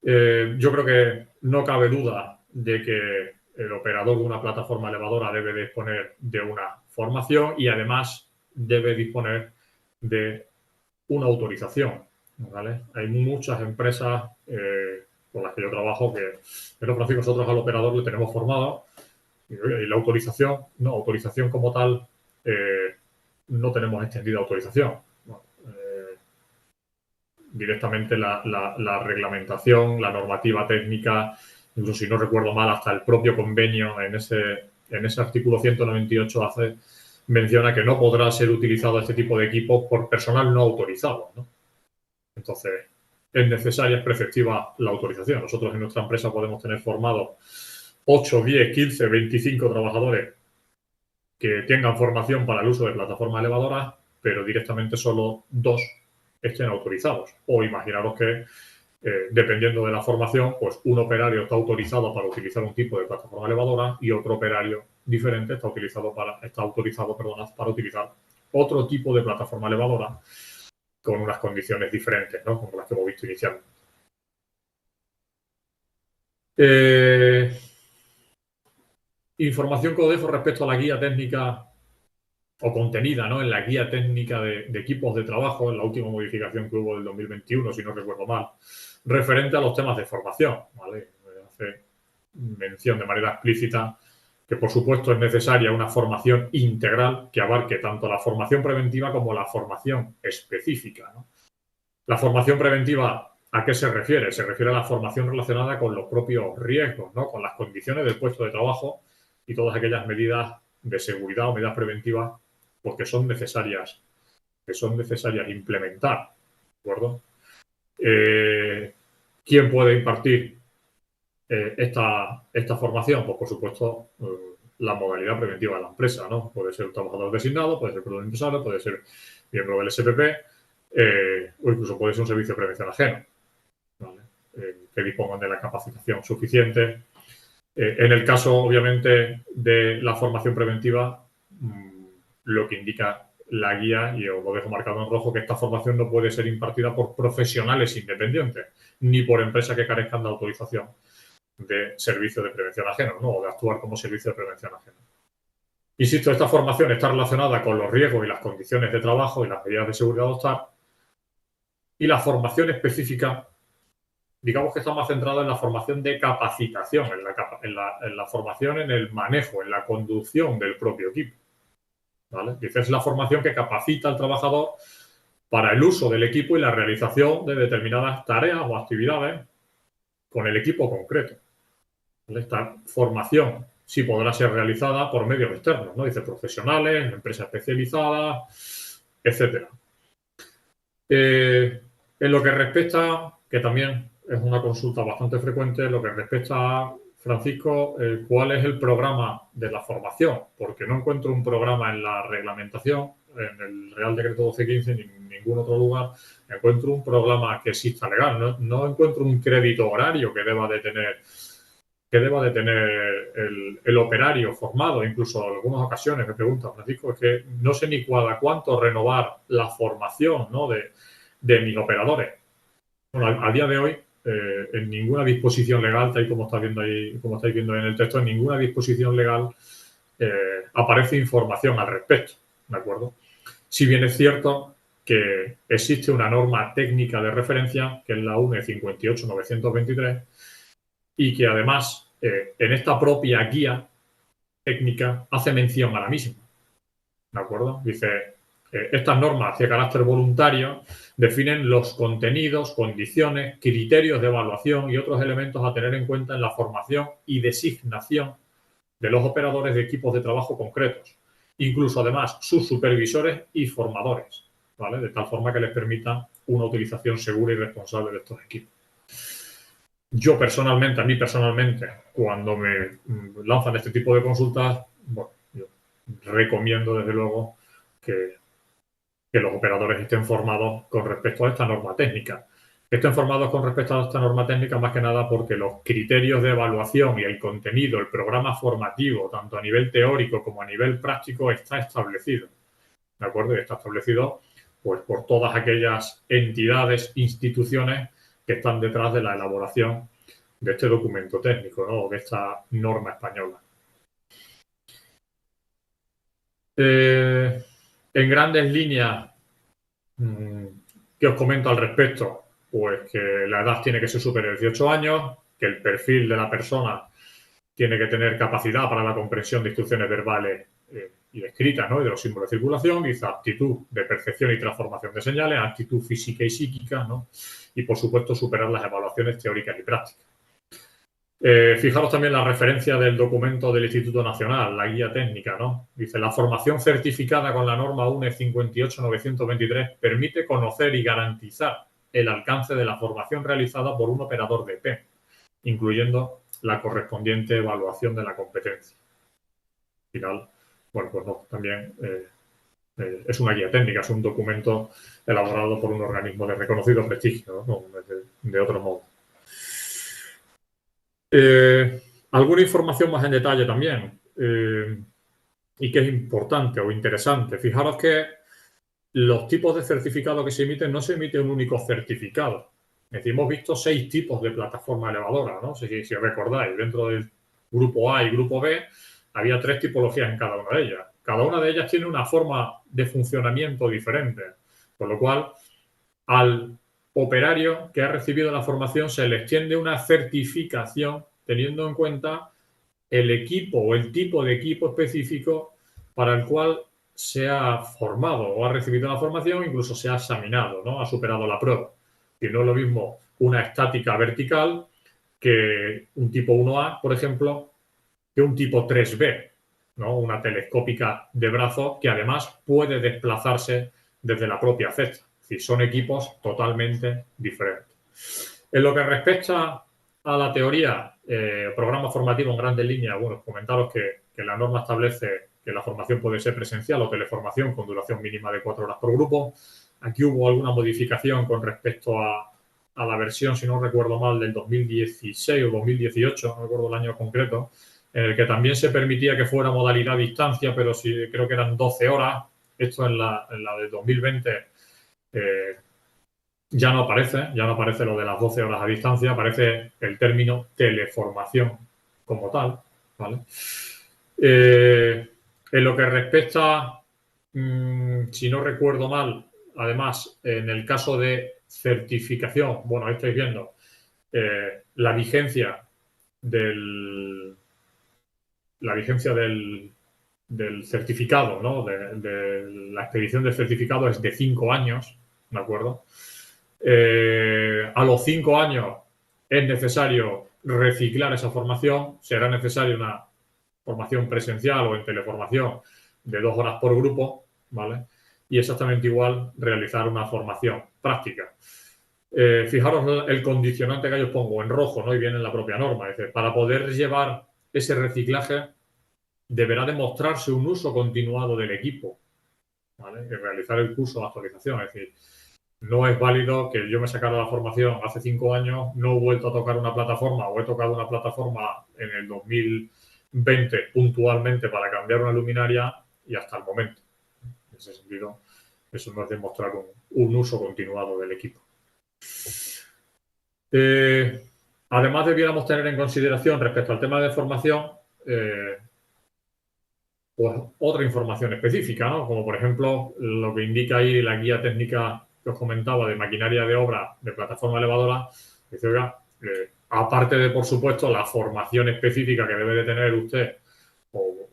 yo creo que no cabe duda de que el operador de una plataforma elevadora debe disponer de una formación y además debe disponer de una autorización, ¿vale? Hay muchas empresas con las que yo trabajo que, pero Francisco, nosotros al operador le tenemos formado y la autorización como tal, no tenemos extendida autorización. Bueno, directamente la reglamentación, la normativa técnica, incluso si no recuerdo mal, hasta el propio convenio en ese artículo 198 menciona que no podrá ser utilizado este tipo de equipo por personal no autorizado, ¿no? Entonces, es necesaria, es preceptiva la autorización. Nosotros en nuestra empresa podemos tener formados 8, 10, 15, 25 trabajadores que tengan formación para el uso de plataformas elevadoras, pero directamente solo 2 estén autorizados. O imaginaros que, dependiendo de la formación, pues un operario está autorizado para utilizar un tipo de plataforma elevadora y otro operario diferente está autorizado para utilizar otro tipo de plataforma elevadora con unas condiciones diferentes, ¿no? Como las que hemos visto inicialmente. Información que os dejo respecto a la guía técnica o contenida, ¿no? En la guía técnica de equipos de trabajo, en la última modificación que hubo del 2021, si no recuerdo mal, referente a los temas de formación, ¿vale? Hace mención de manera explícita que, por supuesto, es necesaria una formación integral que abarque tanto la formación preventiva como la formación específica, ¿no? La formación preventiva, ¿a qué se refiere? Se refiere a la formación relacionada con los propios riesgos, ¿no? Con las condiciones del puesto de trabajo y todas aquellas medidas de seguridad o medidas preventivas porque son necesarias implementar, ¿de acuerdo? ¿Quién puede impartir esta formación? Pues, por supuesto, la modalidad preventiva de la empresa, ¿no? Puede ser un trabajador designado, puede ser un empresario, puede ser miembro del SPP, o incluso puede ser un servicio de prevención ajeno, ¿vale? Que dispongan de la capacitación suficiente. En el caso, obviamente, de la formación preventiva, lo que indica la guía, y os lo dejo marcado en rojo, que esta formación no puede ser impartida por profesionales independientes, ni por empresas que carezcan de autorización de servicio de prevención ajeno, ¿no? O de actuar como servicio de prevención ajeno. Insisto, esta formación está relacionada con los riesgos y las condiciones de trabajo y las medidas de seguridad a adoptar, y la formación específica, digamos que está más centrada en la formación de capacitación, en la formación en el manejo, en la conducción del propio equipo, ¿vale? Esa es la formación que capacita al trabajador para el uso del equipo y la realización de determinadas tareas o actividades con el equipo concreto. Esta formación sí podrá ser realizada por medios externos, ¿no? Dice profesionales, empresas especializadas, etcétera. En lo que respecta, que también es una consulta bastante frecuente, en lo que respecta a Francisco, ¿cuál es el programa de la formación? Porque no encuentro un programa en la reglamentación, en el Real Decreto 1215 ni en ningún otro lugar. Encuentro un programa que exista legal. No encuentro un crédito horario que deba de tener el operario formado. Incluso en algunas ocasiones me pregunta, Francisco, es que no sé ni cada cuánto renovar la formación, ¿no?, de mis operadores. Bueno, a día de hoy, en ninguna disposición legal, tal y como estáis viendo en el texto, en ninguna disposición legal aparece información al respecto, ¿de acuerdo? Si bien es cierto que existe una norma técnica de referencia, que es la UNE 58-923, y que además en esta propia guía técnica hace mención a la misma, ¿de acuerdo? Dice, estas normas de carácter voluntario definen los contenidos, condiciones, criterios de evaluación y otros elementos a tener en cuenta en la formación y designación de los operadores de equipos de trabajo concretos, incluso además sus supervisores y formadores, ¿vale? De tal forma que les permita una utilización segura y responsable de estos equipos. Yo personalmente, cuando me lanzan este tipo de consultas, bueno, yo recomiendo desde luego que los operadores estén formados con respecto a esta norma técnica. Estén formados con respecto a esta norma técnica más que nada porque los criterios de evaluación y el contenido, el programa formativo, tanto a nivel teórico como a nivel práctico, está establecido, ¿de acuerdo? Y está establecido pues por todas aquellas entidades, instituciones que están detrás de la elaboración de este documento técnico, ¿no?, de esta norma española. En grandes líneas, ¿qué os comento al respecto? Pues que la edad tiene que ser superior a 18 años, que el perfil de la persona tiene que tener capacidad para la comprensión de instrucciones verbales y escritas, ¿no?, y de los símbolos de circulación, dice aptitud de percepción y transformación de señales, actitud física y psíquica, ¿no?, y por supuesto superar las evaluaciones teóricas y prácticas. Fijaros también la referencia del documento del Instituto Nacional, la guía técnica, ¿no? Dice, la formación certificada con la norma UNE 58-923 permite conocer y garantizar el alcance de la formación realizada por un operador de PEM, incluyendo la correspondiente evaluación de la competencia. Al final, bueno, pues no, también es una guía técnica, es un documento elaborado por un organismo de reconocido prestigio, ¿no?, de otro modo. Alguna información más en detalle también, y que es importante o interesante. Fijaros que los tipos de certificado que se emiten, no se emite un único certificado. Es decir, hemos visto 6 tipos de plataforma elevadora, ¿no? Si recordáis, dentro del grupo A y grupo B había 3 tipologías en cada una de ellas. Cada una de ellas tiene una forma de funcionamiento diferente, con lo cual al operario que ha recibido la formación se le extiende una certificación teniendo en cuenta el equipo o el tipo de equipo específico para el cual se ha formado o ha recibido la formación, incluso se ha examinado, ¿no?, ha superado la prueba. Y no es lo mismo una estática vertical que un tipo 1A, por ejemplo, que un tipo 3B, ¿no?, una telescópica de brazo que además puede desplazarse desde la propia fecha. Es decir, son equipos totalmente diferentes. En lo que respecta a la teoría, programa formativo en grandes líneas, bueno, comentaros que la norma establece que la formación puede ser presencial o teleformación con duración mínima de 4 horas por grupo. Aquí hubo alguna modificación con respecto a la versión, si no recuerdo mal, del 2016 o 2018, no recuerdo el año concreto, en el que también se permitía que fuera modalidad a distancia, pero sí, creo que eran 12 horas. Esto en la de 2020 ya no aparece lo de las 12 horas a distancia, aparece el término teleformación como tal, ¿vale? En lo que respecta, si no recuerdo mal, además, en el caso de certificación, bueno, ahí estáis viendo la vigencia del certificado, ¿no?, de la expedición del certificado es de 5 años, ¿de acuerdo? A los 5 años es necesario reciclar esa formación, será necesaria una formación presencial o en teleformación de 2 horas por grupo, ¿vale? Y exactamente igual realizar una formación práctica. Fijaros el condicionante que yo os pongo en rojo, ¿no? Y viene en la propia norma. Es decir, para poder llevar ese reciclaje deberá demostrarse un uso continuado del equipo, ¿vale? Y realizar el curso de actualización. Es decir, no es válido que yo me sacara la formación hace 5 años, no he vuelto a tocar una plataforma o he tocado una plataforma en el 2020 puntualmente para cambiar una luminaria y hasta el momento. En ese sentido, eso no es demostrar un uso continuado del equipo. Además, debiéramos tener en consideración respecto al tema de formación, pues otra información específica, ¿no? Como por ejemplo lo que indica ahí la guía técnica que os comentaba de maquinaria de obra de plataforma elevadora. Dice, oiga, aparte de, por supuesto, la formación específica que debe de tener usted o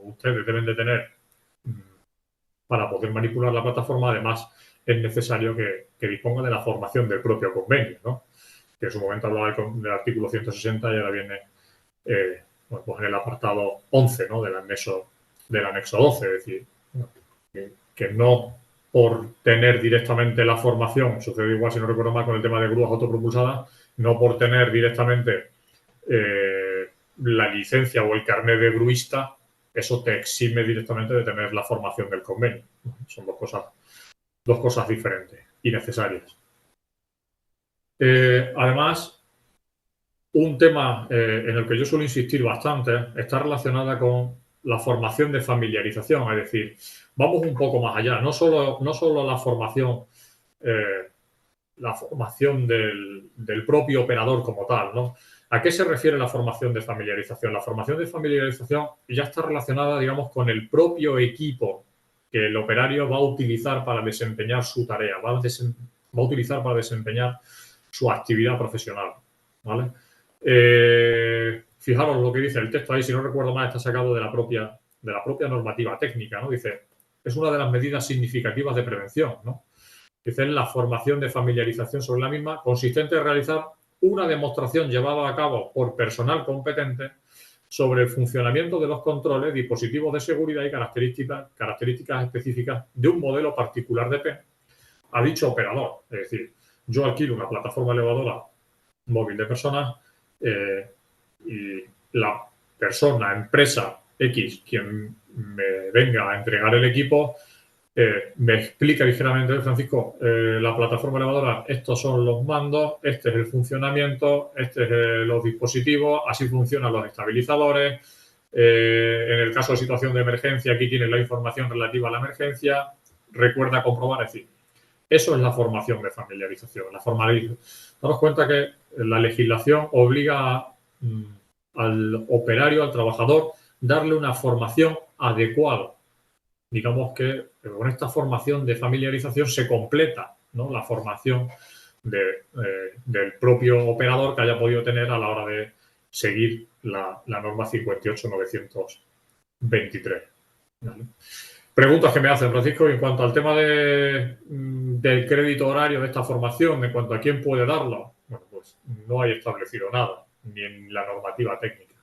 ustedes deben de tener para poder manipular la plataforma, además es necesario que disponga de la formación del propio convenio, ¿no? Que en su momento hablaba del artículo 160 y ahora viene pues en el apartado 11, ¿no? del anexo 12, es decir, que no por tener directamente la formación, sucede igual si no recuerdo mal con el tema de grúas autopropulsadas, no por tener directamente la licencia o el carnet de gruista, eso te exime directamente de tener la formación del convenio. Son dos cosas diferentes y necesarias. Además, un tema en el que yo suelo insistir bastante está relacionada con la formación de familiarización, es decir, vamos un poco más allá, no solo la formación del propio operador como tal, ¿no? ¿A qué se refiere la formación de familiarización? La formación de familiarización ya está relacionada, digamos, con el propio equipo que el operario va a utilizar para desempeñar su tarea, va a utilizar para desempeñar su actividad profesional, ¿vale? Fijaros lo que dice el texto ahí, si no recuerdo mal, está sacado de la propia normativa técnica, ¿no? Dice, es una de las medidas significativas de prevención, ¿no? Dice, la formación de familiarización sobre la misma, consistente en realizar una demostración llevada a cabo por personal competente sobre el funcionamiento de los controles, dispositivos de seguridad y características específicas de un modelo particular de PEM a dicho operador. Es decir, yo alquilo una plataforma elevadora móvil de personas y la persona, empresa X, quien me venga a entregar el equipo, me explica ligeramente, Francisco, la plataforma elevadora, estos son los mandos, este es el funcionamiento, este es los dispositivos, así funcionan los estabilizadores. En el caso de situación de emergencia, aquí tienes la información relativa a la emergencia. Recuerda comprobar, es decir, eso es la formación de familiarización. Daros cuenta que la legislación obliga al operario, al trabajador, darle una formación adecuada. Digamos que con esta formación de familiarización se completa, ¿no?, la formación del propio operador que haya podido tener a la hora de seguir la norma 58.923. ¿Vale? Preguntas que me hacen, Francisco, en cuanto al tema del crédito horario de esta formación, en cuanto a quién puede darlo. Bueno, pues no hay establecido nada, ni en la normativa técnica.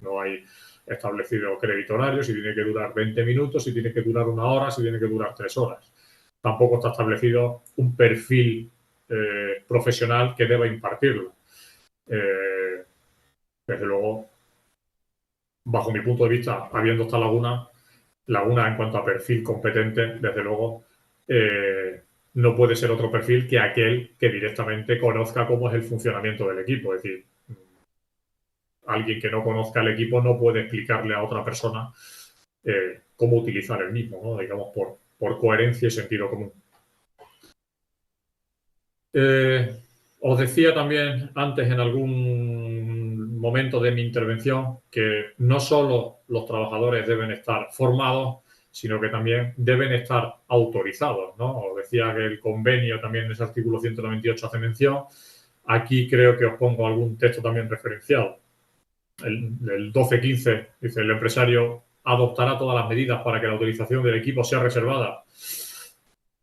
No hay establecido crédito horario, si tiene que durar 20 minutos, si tiene que durar 1 hora, si tiene que durar 3 horas. Tampoco está establecido un perfil profesional que deba impartirlo. Desde luego, bajo mi punto de vista, habiendo esta laguna en cuanto a perfil competente, desde luego, no puede ser otro perfil que aquel que directamente conozca cómo es el funcionamiento del equipo. Es decir, alguien que no conozca el equipo no puede explicarle a otra persona cómo utilizar el mismo, ¿no? Digamos, por coherencia y sentido común. Os decía también antes en algún momento de mi intervención que no solo los trabajadores deben estar formados, sino que también deben estar autorizados, ¿no? Os decía que el convenio también en ese artículo 198 hace mención. Aquí creo que os pongo algún texto también referenciado. El 12.15 dice, el empresario adoptará todas las medidas para que la autorización del equipo sea reservada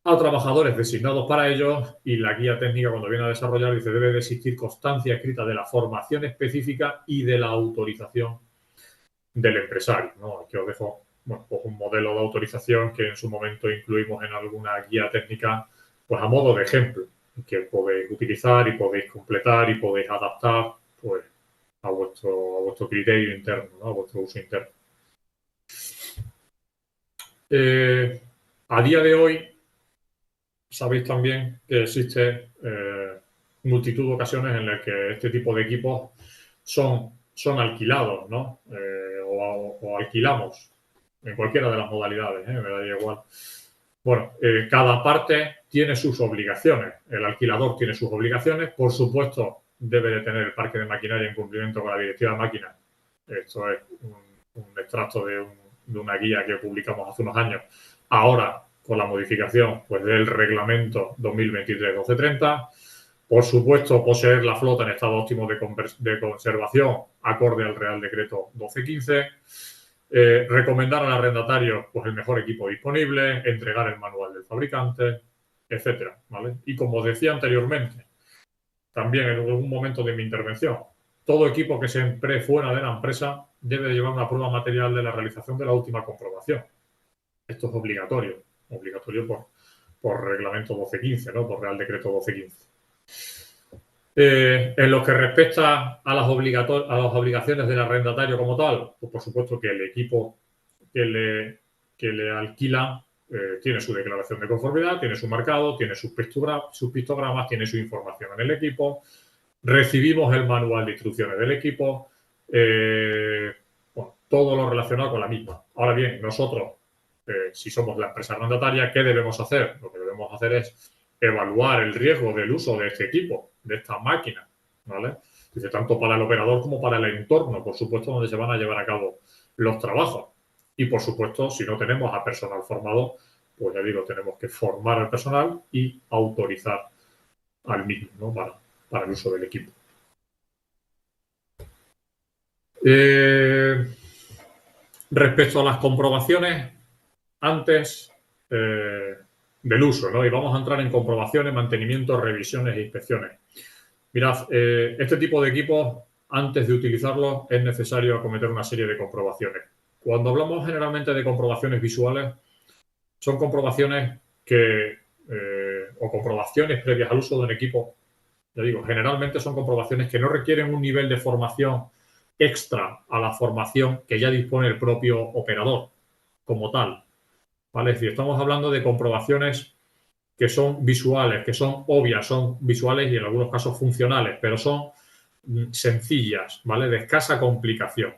a trabajadores designados para ello, y la guía técnica, cuando viene a desarrollar, dice, debe de existir constancia escrita de la formación específica y de la autorización del empresario, ¿no? Aquí os dejo, bueno, pues un modelo de autorización que en su momento incluimos en alguna guía técnica, pues a modo de ejemplo, que podéis utilizar y podéis completar y podéis adaptar pues, a vuestro criterio interno, ¿no? A vuestro uso interno. A día de hoy, sabéis también que existe multitud de ocasiones en las que este tipo de equipos son alquilados, ¿no? O alquilamos en cualquiera de las modalidades, me daría igual. Bueno, cada parte tiene sus obligaciones. El alquilador tiene sus obligaciones. Por supuesto, debe de tener el parque de maquinaria en cumplimiento con la directiva de máquinas. Esto es un extracto de una guía que publicamos hace unos años. Ahora, con la modificación pues, del reglamento 2023-1230. Por supuesto, poseer la flota en estado óptimo de conservación acorde al Real Decreto 1215. Recomendar al arrendatario pues, el mejor equipo disponible, entregar el manual del fabricante, etcétera, ¿vale? Y como decía anteriormente, también en algún momento de mi intervención, todo equipo que se emplee fuera de la empresa debe llevar una prueba material de la realización de la última comprobación. Esto es obligatorio por reglamento 1215, ¿no? Por Real Decreto 1215. En lo que respecta a las obligaciones del arrendatario como tal, pues por supuesto que el equipo que le alquila tiene su declaración de conformidad, tiene su marcado, tiene sus pictogramas, tiene su información en el equipo, recibimos el manual de instrucciones del equipo, bueno, todo lo relacionado con la misma. Ahora bien, nosotros, si somos la empresa arrendataria, ¿qué debemos hacer? Lo que debemos hacer es evaluar el riesgo del uso de este equipo, de esta máquina, ¿vale? Dice, tanto para el operador como para el entorno, por supuesto, donde se van a llevar a cabo los trabajos. Y, por supuesto, si no tenemos a personal formado, pues ya digo, tenemos que formar al personal y autorizar al mismo, ¿no? Para el uso del equipo. Respecto a las comprobaciones antes del uso, ¿no? Y vamos a entrar en comprobaciones, mantenimiento, revisiones e inspecciones. Mirad, este tipo de equipos, antes de utilizarlos, es necesario acometer una serie de comprobaciones. Cuando hablamos generalmente de comprobaciones visuales, son comprobaciones o comprobaciones previas al uso de un equipo. Ya digo, generalmente son comprobaciones que no requieren un nivel de formación extra a la formación que ya dispone el propio operador como tal. ¿Vale? Es decir, estamos hablando de comprobaciones que son visuales, que son obvias, son visuales y en algunos casos funcionales, pero son sencillas, ¿vale? De escasa complicación.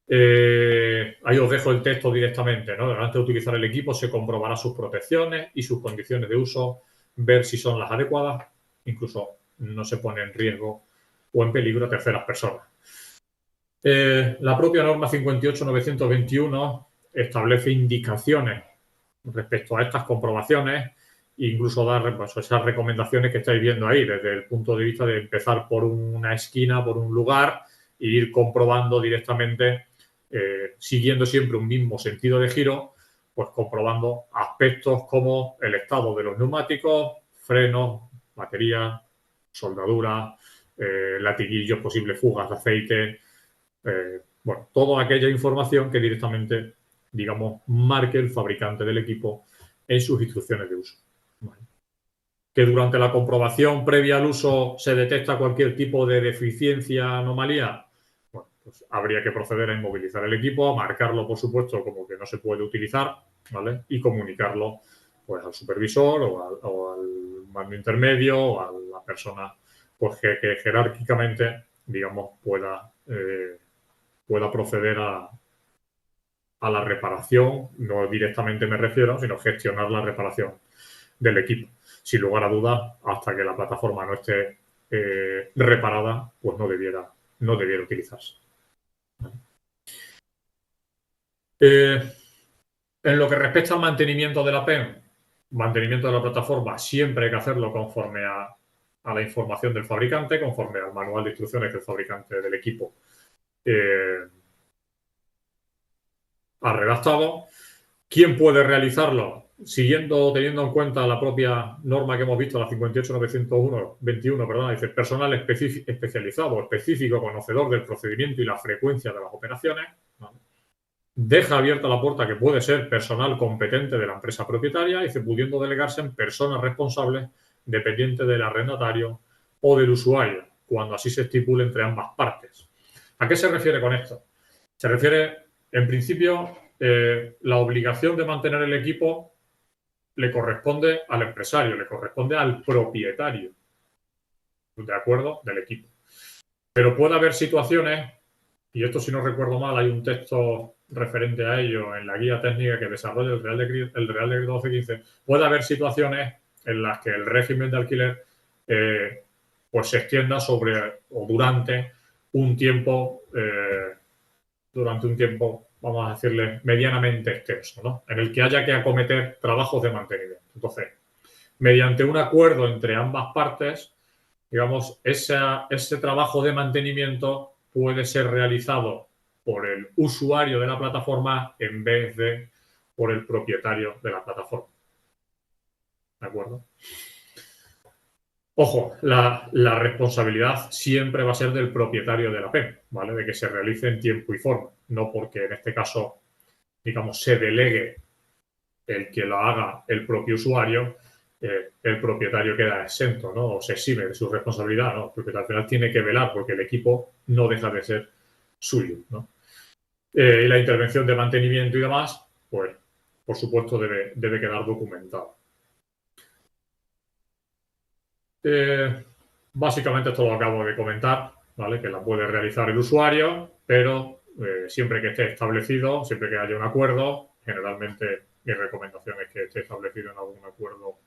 Ahí os dejo el texto directamente, ¿no? Antes de utilizar el equipo se comprobará sus protecciones y sus condiciones de uso, ver si son las adecuadas, incluso no se pone en riesgo o en peligro a terceras personas. La propia norma 58.921 establece indicaciones respecto a estas comprobaciones e incluso dar pues, esas recomendaciones que estáis viendo ahí, desde el punto de vista de empezar por una esquina, por un lugar e ir comprobando directamente, siguiendo siempre un mismo sentido de giro, pues comprobando aspectos como el estado de los neumáticos, frenos, batería, soldadura, latiguillos, posibles fugas de aceite, bueno, toda aquella información que directamente, digamos, marque el fabricante del equipo en sus instrucciones de uso. ¿Vale? Que durante la comprobación previa al uso se detecta cualquier tipo de deficiencia, anomalía, bueno, pues habría que proceder a inmovilizar el equipo, a marcarlo, por supuesto, como que no se puede utilizar, ¿vale? Y comunicarlo pues, al supervisor o al mando intermedio o a la persona pues, que jerárquicamente, digamos, pueda proceder a la reparación, no directamente me refiero, sino gestionar la reparación del equipo. Sin lugar a dudas, hasta que la plataforma no esté reparada, pues no debiera utilizarse. En lo que respecta al mantenimiento de la PEM, mantenimiento de la plataforma, siempre hay que hacerlo conforme a la información del fabricante, conforme al manual de instrucciones que el fabricante del equipo ha redactado. ¿Quién puede realizarlo? Teniendo en cuenta la propia norma que hemos visto, la 58.921, perdón, dice personal especializado, específico, conocedor del procedimiento y la frecuencia de las operaciones. ¿Vale? Deja abierta la puerta que puede ser personal competente de la empresa propietaria, dice, pudiendo delegarse en personas responsables dependiente del arrendatario o del usuario, cuando así se estipule entre ambas partes. ¿A qué se refiere con esto? Se refiere, en principio, la obligación de mantener el equipo le corresponde al empresario, le corresponde al propietario, ¿de acuerdo?, del equipo. Pero puede haber situaciones, y esto si no recuerdo mal, hay un texto referente a ello en la guía técnica que desarrolla el Real Decreto 1215, puede haber situaciones en las que el régimen de alquiler pues se extienda sobre o durante un tiempo, vamos a decirle, medianamente extenso, ¿no?, en el que haya que acometer trabajos de mantenimiento. Entonces, mediante un acuerdo entre ambas partes, digamos, ese trabajo de mantenimiento puede ser realizado por el usuario de la plataforma en vez de por el propietario de la plataforma. ¿De acuerdo? Ojo, la responsabilidad siempre va a ser del propietario de la PEM, ¿vale? De que se realice en tiempo y forma, no porque en este caso, digamos, se delegue el que lo haga el propio usuario, el propietario queda exento, ¿no?, o se exime de su responsabilidad, ¿no?, porque al final tiene que velar porque el equipo no deja de ser suyo, ¿no? Y la intervención de mantenimiento y demás, pues, por supuesto, debe quedar documentado. Básicamente esto lo acabo de comentar, ¿vale?, que la puede realizar el usuario, pero siempre que esté establecido, siempre que haya un acuerdo, generalmente mi recomendación es que esté establecido en algún acuerdo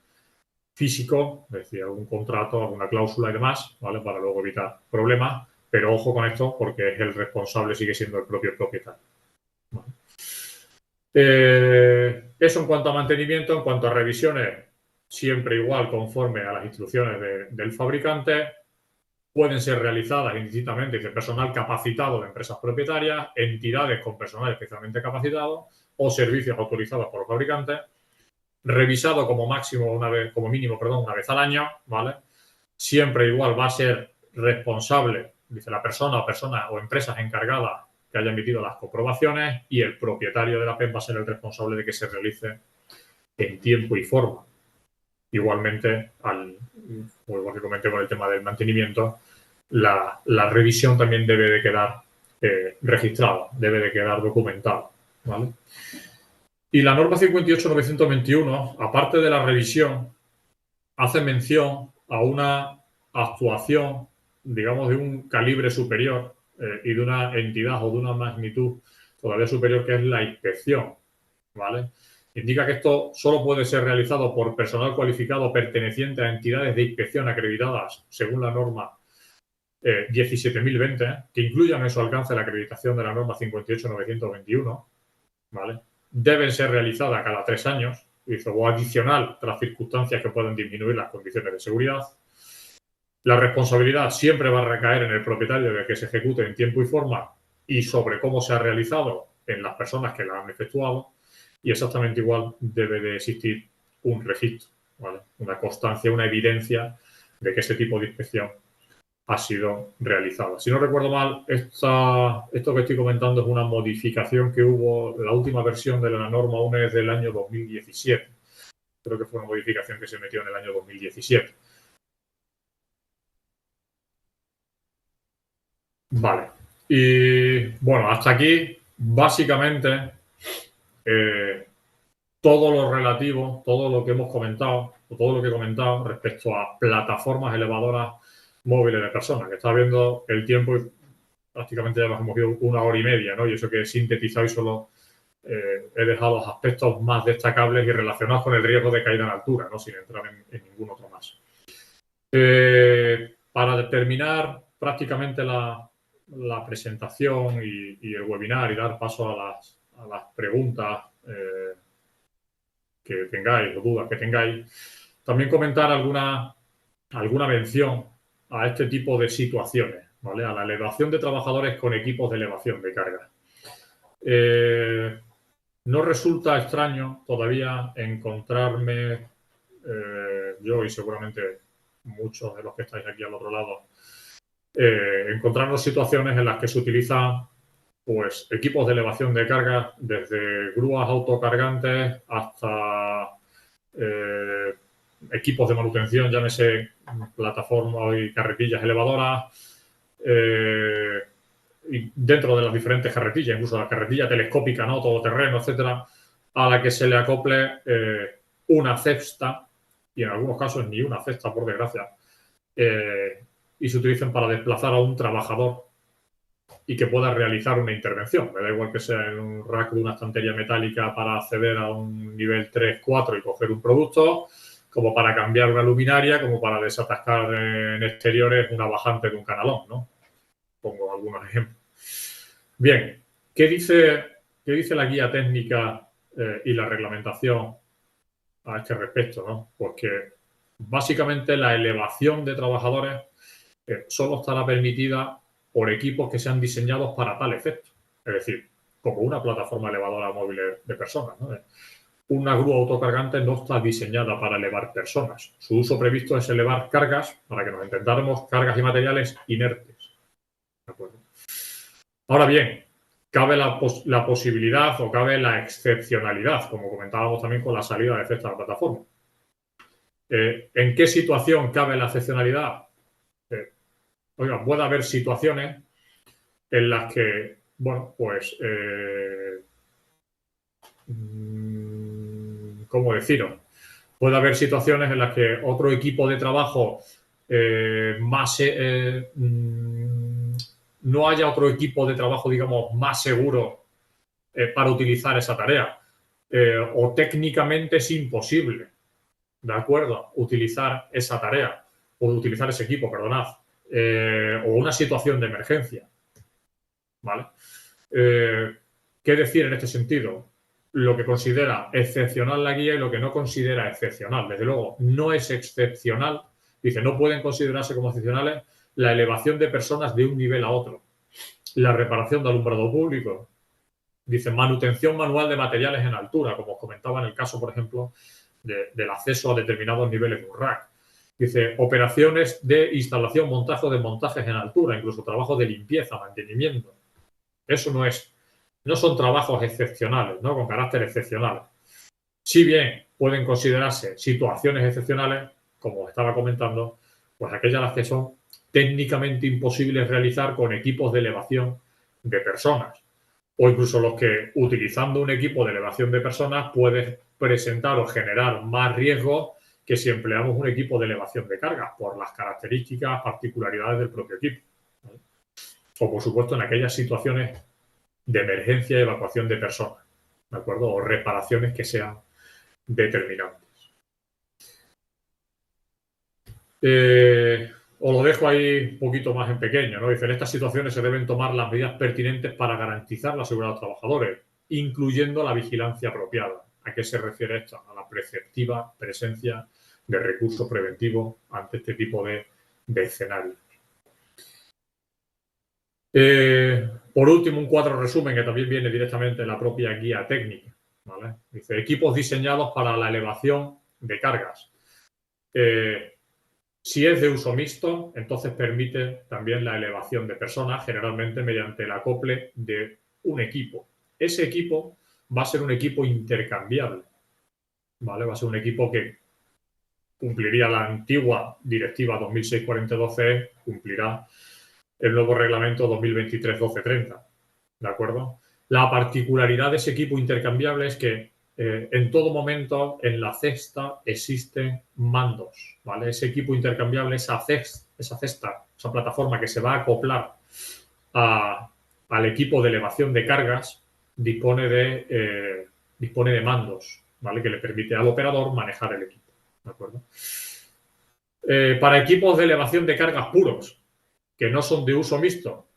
físico, es decir, algún contrato, alguna cláusula y demás, ¿vale?, para luego evitar problemas, pero ojo con esto porque el responsable sigue siendo el propio propietario. ¿Vale? Eso en cuanto a mantenimiento. En cuanto a revisiones, siempre igual conforme a las instrucciones del fabricante, pueden ser realizadas indistintamente de personal capacitado de empresas propietarias, entidades con personal especialmente capacitado o servicios autorizados por los fabricantes, revisado como mínimo una vez al año, ¿vale? Siempre igual va a ser responsable, dice la persona o empresas encargadas que haya emitido las comprobaciones, y el propietario de la PEM va a ser el responsable de que se realice en tiempo y forma. Igualmente, igual que comenté con el tema del mantenimiento, la revisión también debe de quedar registrada, debe de quedar documentada, ¿vale? Y la norma 58.921, aparte de la revisión, hace mención a una actuación, digamos, de un calibre superior y de una entidad o de una magnitud todavía superior, que es la inspección, ¿vale? Indica que esto solo puede ser realizado por personal cualificado perteneciente a entidades de inspección acreditadas según la norma 17.020, que incluyan en su alcance la acreditación de la norma 58.921, ¿vale? Deben ser realizadas cada 3 años, o adicional tras circunstancias que puedan disminuir las condiciones de seguridad. La responsabilidad siempre va a recaer en el propietario de que se ejecute en tiempo y forma y sobre cómo se ha realizado en las personas que la han efectuado, y exactamente igual debe de existir un registro, ¿vale?, una constancia, una evidencia de que ese tipo de inspección ha sido realizada. Si no recuerdo mal, esto que estoy comentando es una modificación que hubo, la última versión de la norma 1 es del año 2017. Creo que fue una modificación que se metió en el año 2017. Vale. Y bueno, hasta aquí, básicamente, todo lo relativo, todo lo que hemos comentado, o todo lo que he comentado respecto a plataformas elevadoras móviles de personas, que está viendo el tiempo y prácticamente ya nos hemos ido 1 hora y media, ¿no? Y eso que he sintetizado y solo he dejado los aspectos más destacables y relacionados con el riesgo de caída en altura, ¿no?, sin entrar en ningún otro más. Para terminar prácticamente la presentación y el webinar y dar paso a las preguntas que tengáis o dudas que tengáis, también comentar alguna mención a este tipo de situaciones, ¿vale?, a la elevación de trabajadores con equipos de elevación de carga. No resulta extraño todavía encontrarme, yo y seguramente muchos de los que estáis aquí al otro lado, encontrarnos situaciones en las que se utilizan pues equipos de elevación de carga, desde grúas autocargantes hasta equipos de manutención, llámese plataformas y carretillas elevadoras, y dentro de las diferentes carretillas, incluso la carretilla telescópica, ¿no? Todoterreno, etcétera, a la que se le acople una cesta, y en algunos casos ni una cesta, por desgracia, y se utilicen para desplazar a un trabajador y que pueda realizar una intervención. Me da igual que sea en un rack de una estantería metálica para acceder a un nivel 3, 4 y coger un producto, como para cambiar una luminaria, como para desatascar en exteriores una bajante de un canalón, ¿no? Pongo algunos ejemplos. Bien, ¿qué dice la guía técnica y la reglamentación a este respecto, ¿no? Pues que básicamente la elevación de trabajadores solo estará permitida por equipos que sean diseñados para tal efecto. Es decir, como una plataforma elevadora móvil de personas, ¿no? Una grúa autocargante no está diseñada para elevar personas. Su uso previsto es elevar cargas, para que nos entendamos, cargas y materiales inertes. ¿De acuerdo? Ahora bien, cabe la posibilidad o cabe la excepcionalidad, como comentábamos también con la salida de efecto a la plataforma. ¿En qué situación cabe la excepcionalidad? Oiga, puede haber situaciones en las que, bueno, pues, ¿cómo deciros? Puede haber situaciones en las que otro equipo de trabajo no haya otro equipo de trabajo, digamos, más seguro para utilizar esa tarea. O técnicamente es imposible, ¿de acuerdo? Utilizar esa tarea o utilizar ese equipo, perdonad. O una situación de emergencia, ¿vale? ¿Qué decir en este sentido? Lo que considera excepcional la guía y lo que no considera excepcional. Desde luego, no es excepcional. Dice, no pueden considerarse como excepcionales la elevación de personas de un nivel a otro, la reparación de alumbrado público. Dice, manutención manual de materiales en altura, como os comentaba en el caso, por ejemplo, del acceso a determinados niveles de un rack. Dice, operaciones de instalación, montaje o desmontajes en altura, incluso trabajos de limpieza, mantenimiento. Eso no son trabajos excepcionales, ¿no? Con carácter excepcional. Si bien pueden considerarse situaciones excepcionales, como estaba comentando, pues aquellas las que son técnicamente imposibles realizar con equipos de elevación de personas. O incluso los que, utilizando un equipo de elevación de personas, puede presentar o generar más riesgo que si empleamos un equipo de elevación de carga, por las características, particularidades del propio equipo, ¿vale? O, por supuesto, en aquellas situaciones de emergencia y evacuación de personas, ¿de acuerdo? O reparaciones que sean determinantes. Os lo dejo ahí un poquito más en pequeño, ¿no? Dice, en estas situaciones se deben tomar las medidas pertinentes para garantizar la seguridad de los trabajadores, incluyendo la vigilancia apropiada. ¿A qué se refiere esto? A la preceptiva presencia de recursos preventivos ante este tipo de escenarios. Por último, un cuadro resumen que también viene directamente de la propia guía técnica, ¿vale? Dice, equipos diseñados para la elevación de cargas. Si es de uso mixto, entonces permite también la elevación de personas, generalmente mediante el acople de un equipo. Ese equipo va a ser un equipo intercambiable, ¿vale? Va a ser un equipo que cumpliría la antigua Directiva 2006/42/CE, cumplirá el nuevo reglamento 2023/1230, ¿de acuerdo? La particularidad de ese equipo intercambiable es que en todo momento en la cesta existen mandos, ¿vale? Ese equipo intercambiable, esa cesta, esa plataforma que se va a acoplar al equipo de elevación de cargas, dispone de mandos, ¿vale? Que le permite al operador manejar el equipo, ¿de acuerdo? Para equipos de elevación de cargas puros, que no son de uso mixto,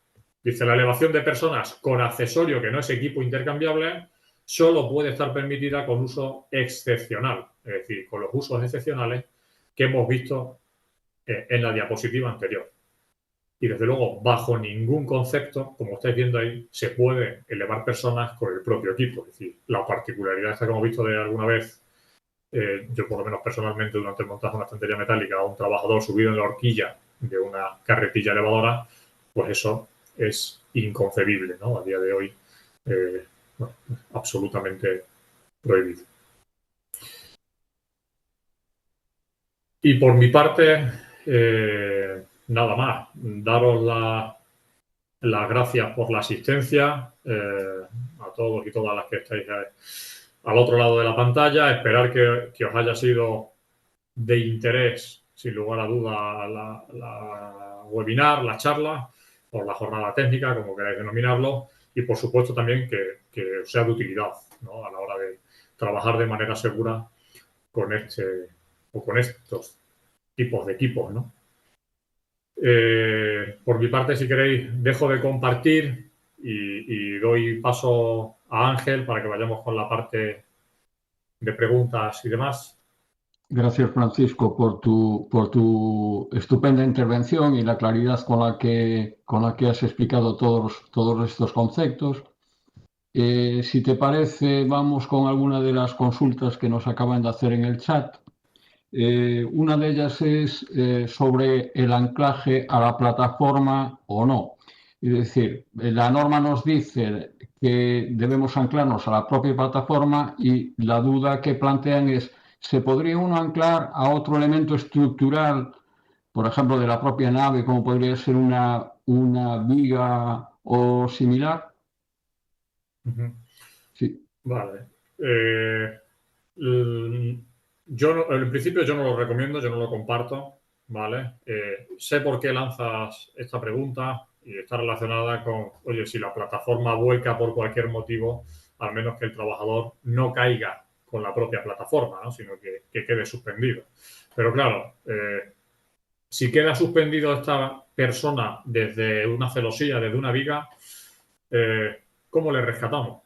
dice, la elevación de personas con accesorio que no es equipo intercambiable solo puede estar permitida con uso excepcional, es decir, con los usos excepcionales que hemos visto en la diapositiva anterior. Y desde luego, bajo ningún concepto, como estáis viendo ahí, se puede elevar personas con el propio equipo. Es decir, la particularidad esta que hemos visto de alguna vez, yo por lo menos personalmente durante el montaje de una estantería metálica a un trabajador subido en la horquilla de una carretilla elevadora, pues eso es inconcebible, ¿no? A día de hoy, bueno, absolutamente prohibido. Y por mi parte, nada más. Daros las gracias por la asistencia a todos y todas las que estáis al otro lado de la pantalla. Esperar que os haya sido de interés, sin lugar a duda, la webinar, la charla o la jornada técnica, como queráis denominarlo, y por supuesto también que os sea de utilidad, ¿no?, a la hora de trabajar de manera segura con con estos tipos de equipos, ¿no? Por mi parte, si queréis, dejo de compartir y doy paso a Ángel para que vayamos con la parte de preguntas y demás. Gracias, Francisco, por tu estupenda intervención y la claridad con la que has explicado todos estos conceptos. Si te parece, vamos con alguna de las consultas que nos acaban de hacer en el chat. Una de ellas es sobre el anclaje a la plataforma o no. Es decir, la norma nos dice que debemos anclarnos a la propia plataforma y la duda que plantean es: ¿se podría uno anclar a otro elemento estructural, por ejemplo, de la propia nave, como podría ser una viga o similar? Sí. Vale. En principio yo no lo recomiendo, yo no lo comparto, ¿vale? Sé por qué lanzas esta pregunta y está relacionada con, oye, si la plataforma vuelca por cualquier motivo, al menos que el trabajador no caiga con la propia plataforma, ¿no?, sino que quede suspendido. Pero claro, si queda suspendido esta persona desde una celosía, desde una viga, ¿cómo le rescatamos?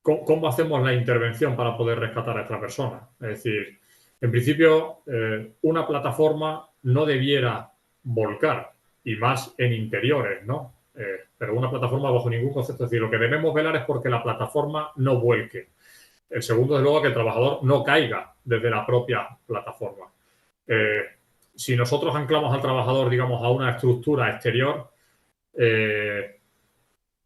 ¿Cómo hacemos la intervención para poder rescatar a esta persona? Es decir, en principio, una plataforma no debiera volcar, y más en interiores, ¿no? Pero una plataforma bajo ningún concepto. Es decir, lo que debemos velar es porque la plataforma no vuelque. El segundo, desde luego, que el trabajador no caiga desde la propia plataforma. Si nosotros anclamos al trabajador, digamos, a una estructura exterior,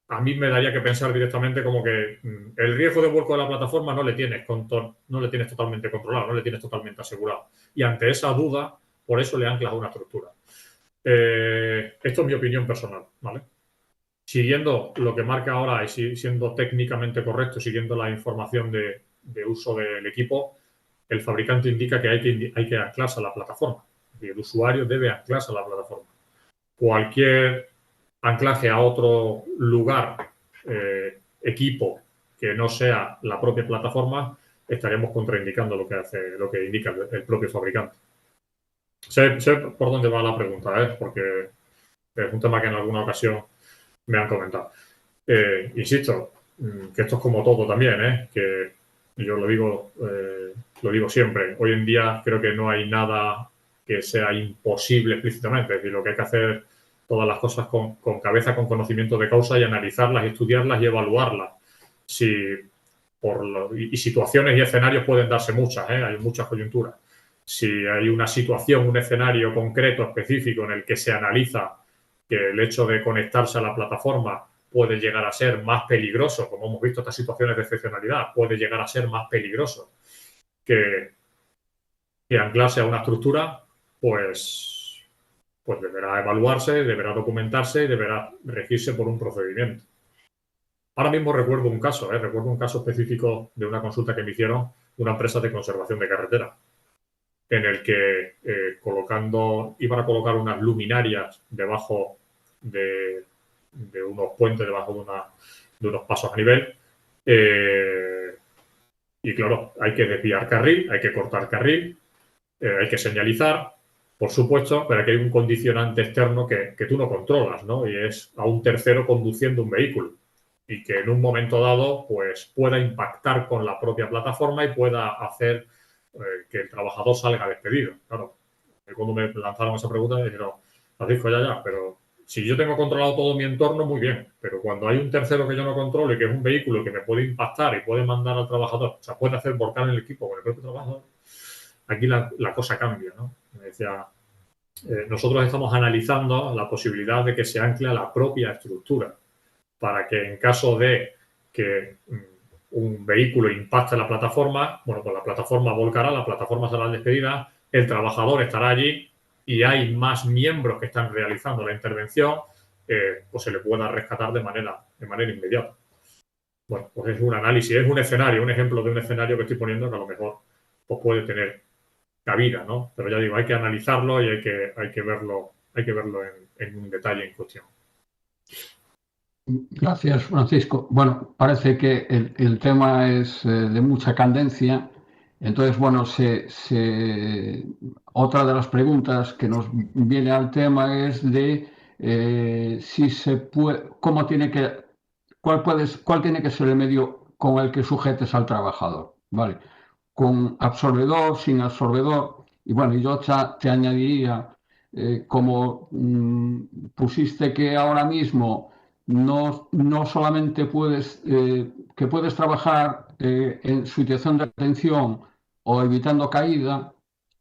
a mí me daría que pensar directamente como que el riesgo de vuelco de la plataforma no le tienes totalmente controlado, no le tienes totalmente asegurado. Y ante esa duda, por eso le anclas a una estructura. Esto es mi opinión personal, ¿vale? Siguiendo lo que marca ahora y siendo técnicamente correcto, siguiendo la información de uso del equipo, el fabricante indica que hay que anclarse a la plataforma. Y el usuario debe anclarse a la plataforma. Cualquier anclaje a otro lugar, equipo que no sea la propia plataforma, estaríamos contraindicando lo que indica el propio fabricante. Sé por dónde va la pregunta, porque es un tema que en alguna ocasión me han comentado. Insisto, que esto es como todo también, que yo lo digo siempre. Hoy en día creo que no hay nada que sea imposible explícitamente. Es decir, lo que hay que hacer todas las cosas con cabeza, con conocimiento de causa y analizarlas, estudiarlas y evaluarlas. Y situaciones y escenarios pueden darse muchas, hay muchas coyunturas. Si hay una situación, un escenario concreto, específico, en el que se analiza que el hecho de conectarse a la plataforma puede llegar a ser más peligroso, como hemos visto estas situaciones de excepcionalidad, puede llegar a ser más peligroso que anclarse a una estructura, pues deberá evaluarse, deberá documentarse y deberá regirse por un procedimiento. Ahora mismo recuerdo un caso específico de una consulta que me hicieron de una empresa de conservación de carretera, en el que iban a colocar unas luminarias debajo de unos puentes, debajo de unos pasos a nivel. Y claro, hay que desviar carril, hay que cortar carril, hay que señalizar, por supuesto, pero aquí hay un condicionante externo que tú no controlas, ¿no? Y es a un tercero conduciendo un vehículo y que en un momento dado pues pueda impactar con la propia plataforma y pueda hacer que el trabajador salga despedido. Claro, cuando me lanzaron esa pregunta me dijeron, Francisco, ya, pero si yo tengo controlado todo mi entorno, muy bien, pero cuando hay un tercero que yo no controlo y que es un vehículo que me puede impactar y puede mandar al trabajador, o sea, puede hacer volcar en el equipo con el propio trabajador, aquí la cosa cambia, ¿no? Me decía, nosotros estamos analizando la posibilidad de que se ancle a la propia estructura para que en caso de que un vehículo impacta en la plataforma, bueno, pues la plataforma volcará, la plataforma será despedida, el trabajador estará allí y hay más miembros que están realizando la intervención, pues se le pueda rescatar de manera inmediata. Bueno, pues es un análisis, es un escenario, un ejemplo de un escenario que estoy poniendo que a lo mejor pues puede tener cabida, ¿no? Pero ya digo, hay que analizarlo y hay que verlo en un detalle en cuestión. Gracias, Francisco. Bueno, parece que el tema es de mucha candencia. Entonces, bueno, otra de las preguntas que nos viene al tema es de si se puede, cuál tiene que ser el medio con el que sujetes al trabajador, ¿vale? Con absorbedor, sin absorbedor. Y bueno, yo te añadiría, como pusiste que ahora mismo no solamente que puedes trabajar en situación de retención o evitando caída,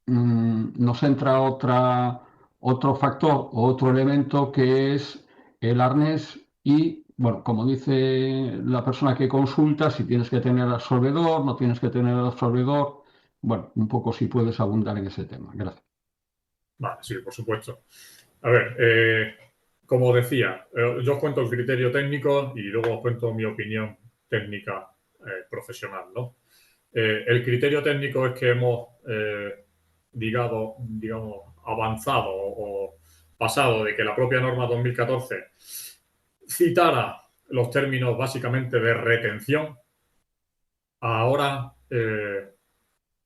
nos entra otro factor o otro elemento que es el arnés y, bueno, como dice la persona que consulta, si tienes que tener absorbedor, no tienes que tener absorbedor, bueno, un poco si puedes abundar en ese tema. Gracias. Vale, sí, por supuesto. A ver, como decía, yo os cuento el criterio técnico y luego os cuento mi opinión técnica profesional, ¿no? El criterio técnico es que hemos, digamos, avanzado o pasado de que la propia norma 2014 citara los términos básicamente de retención, a ahora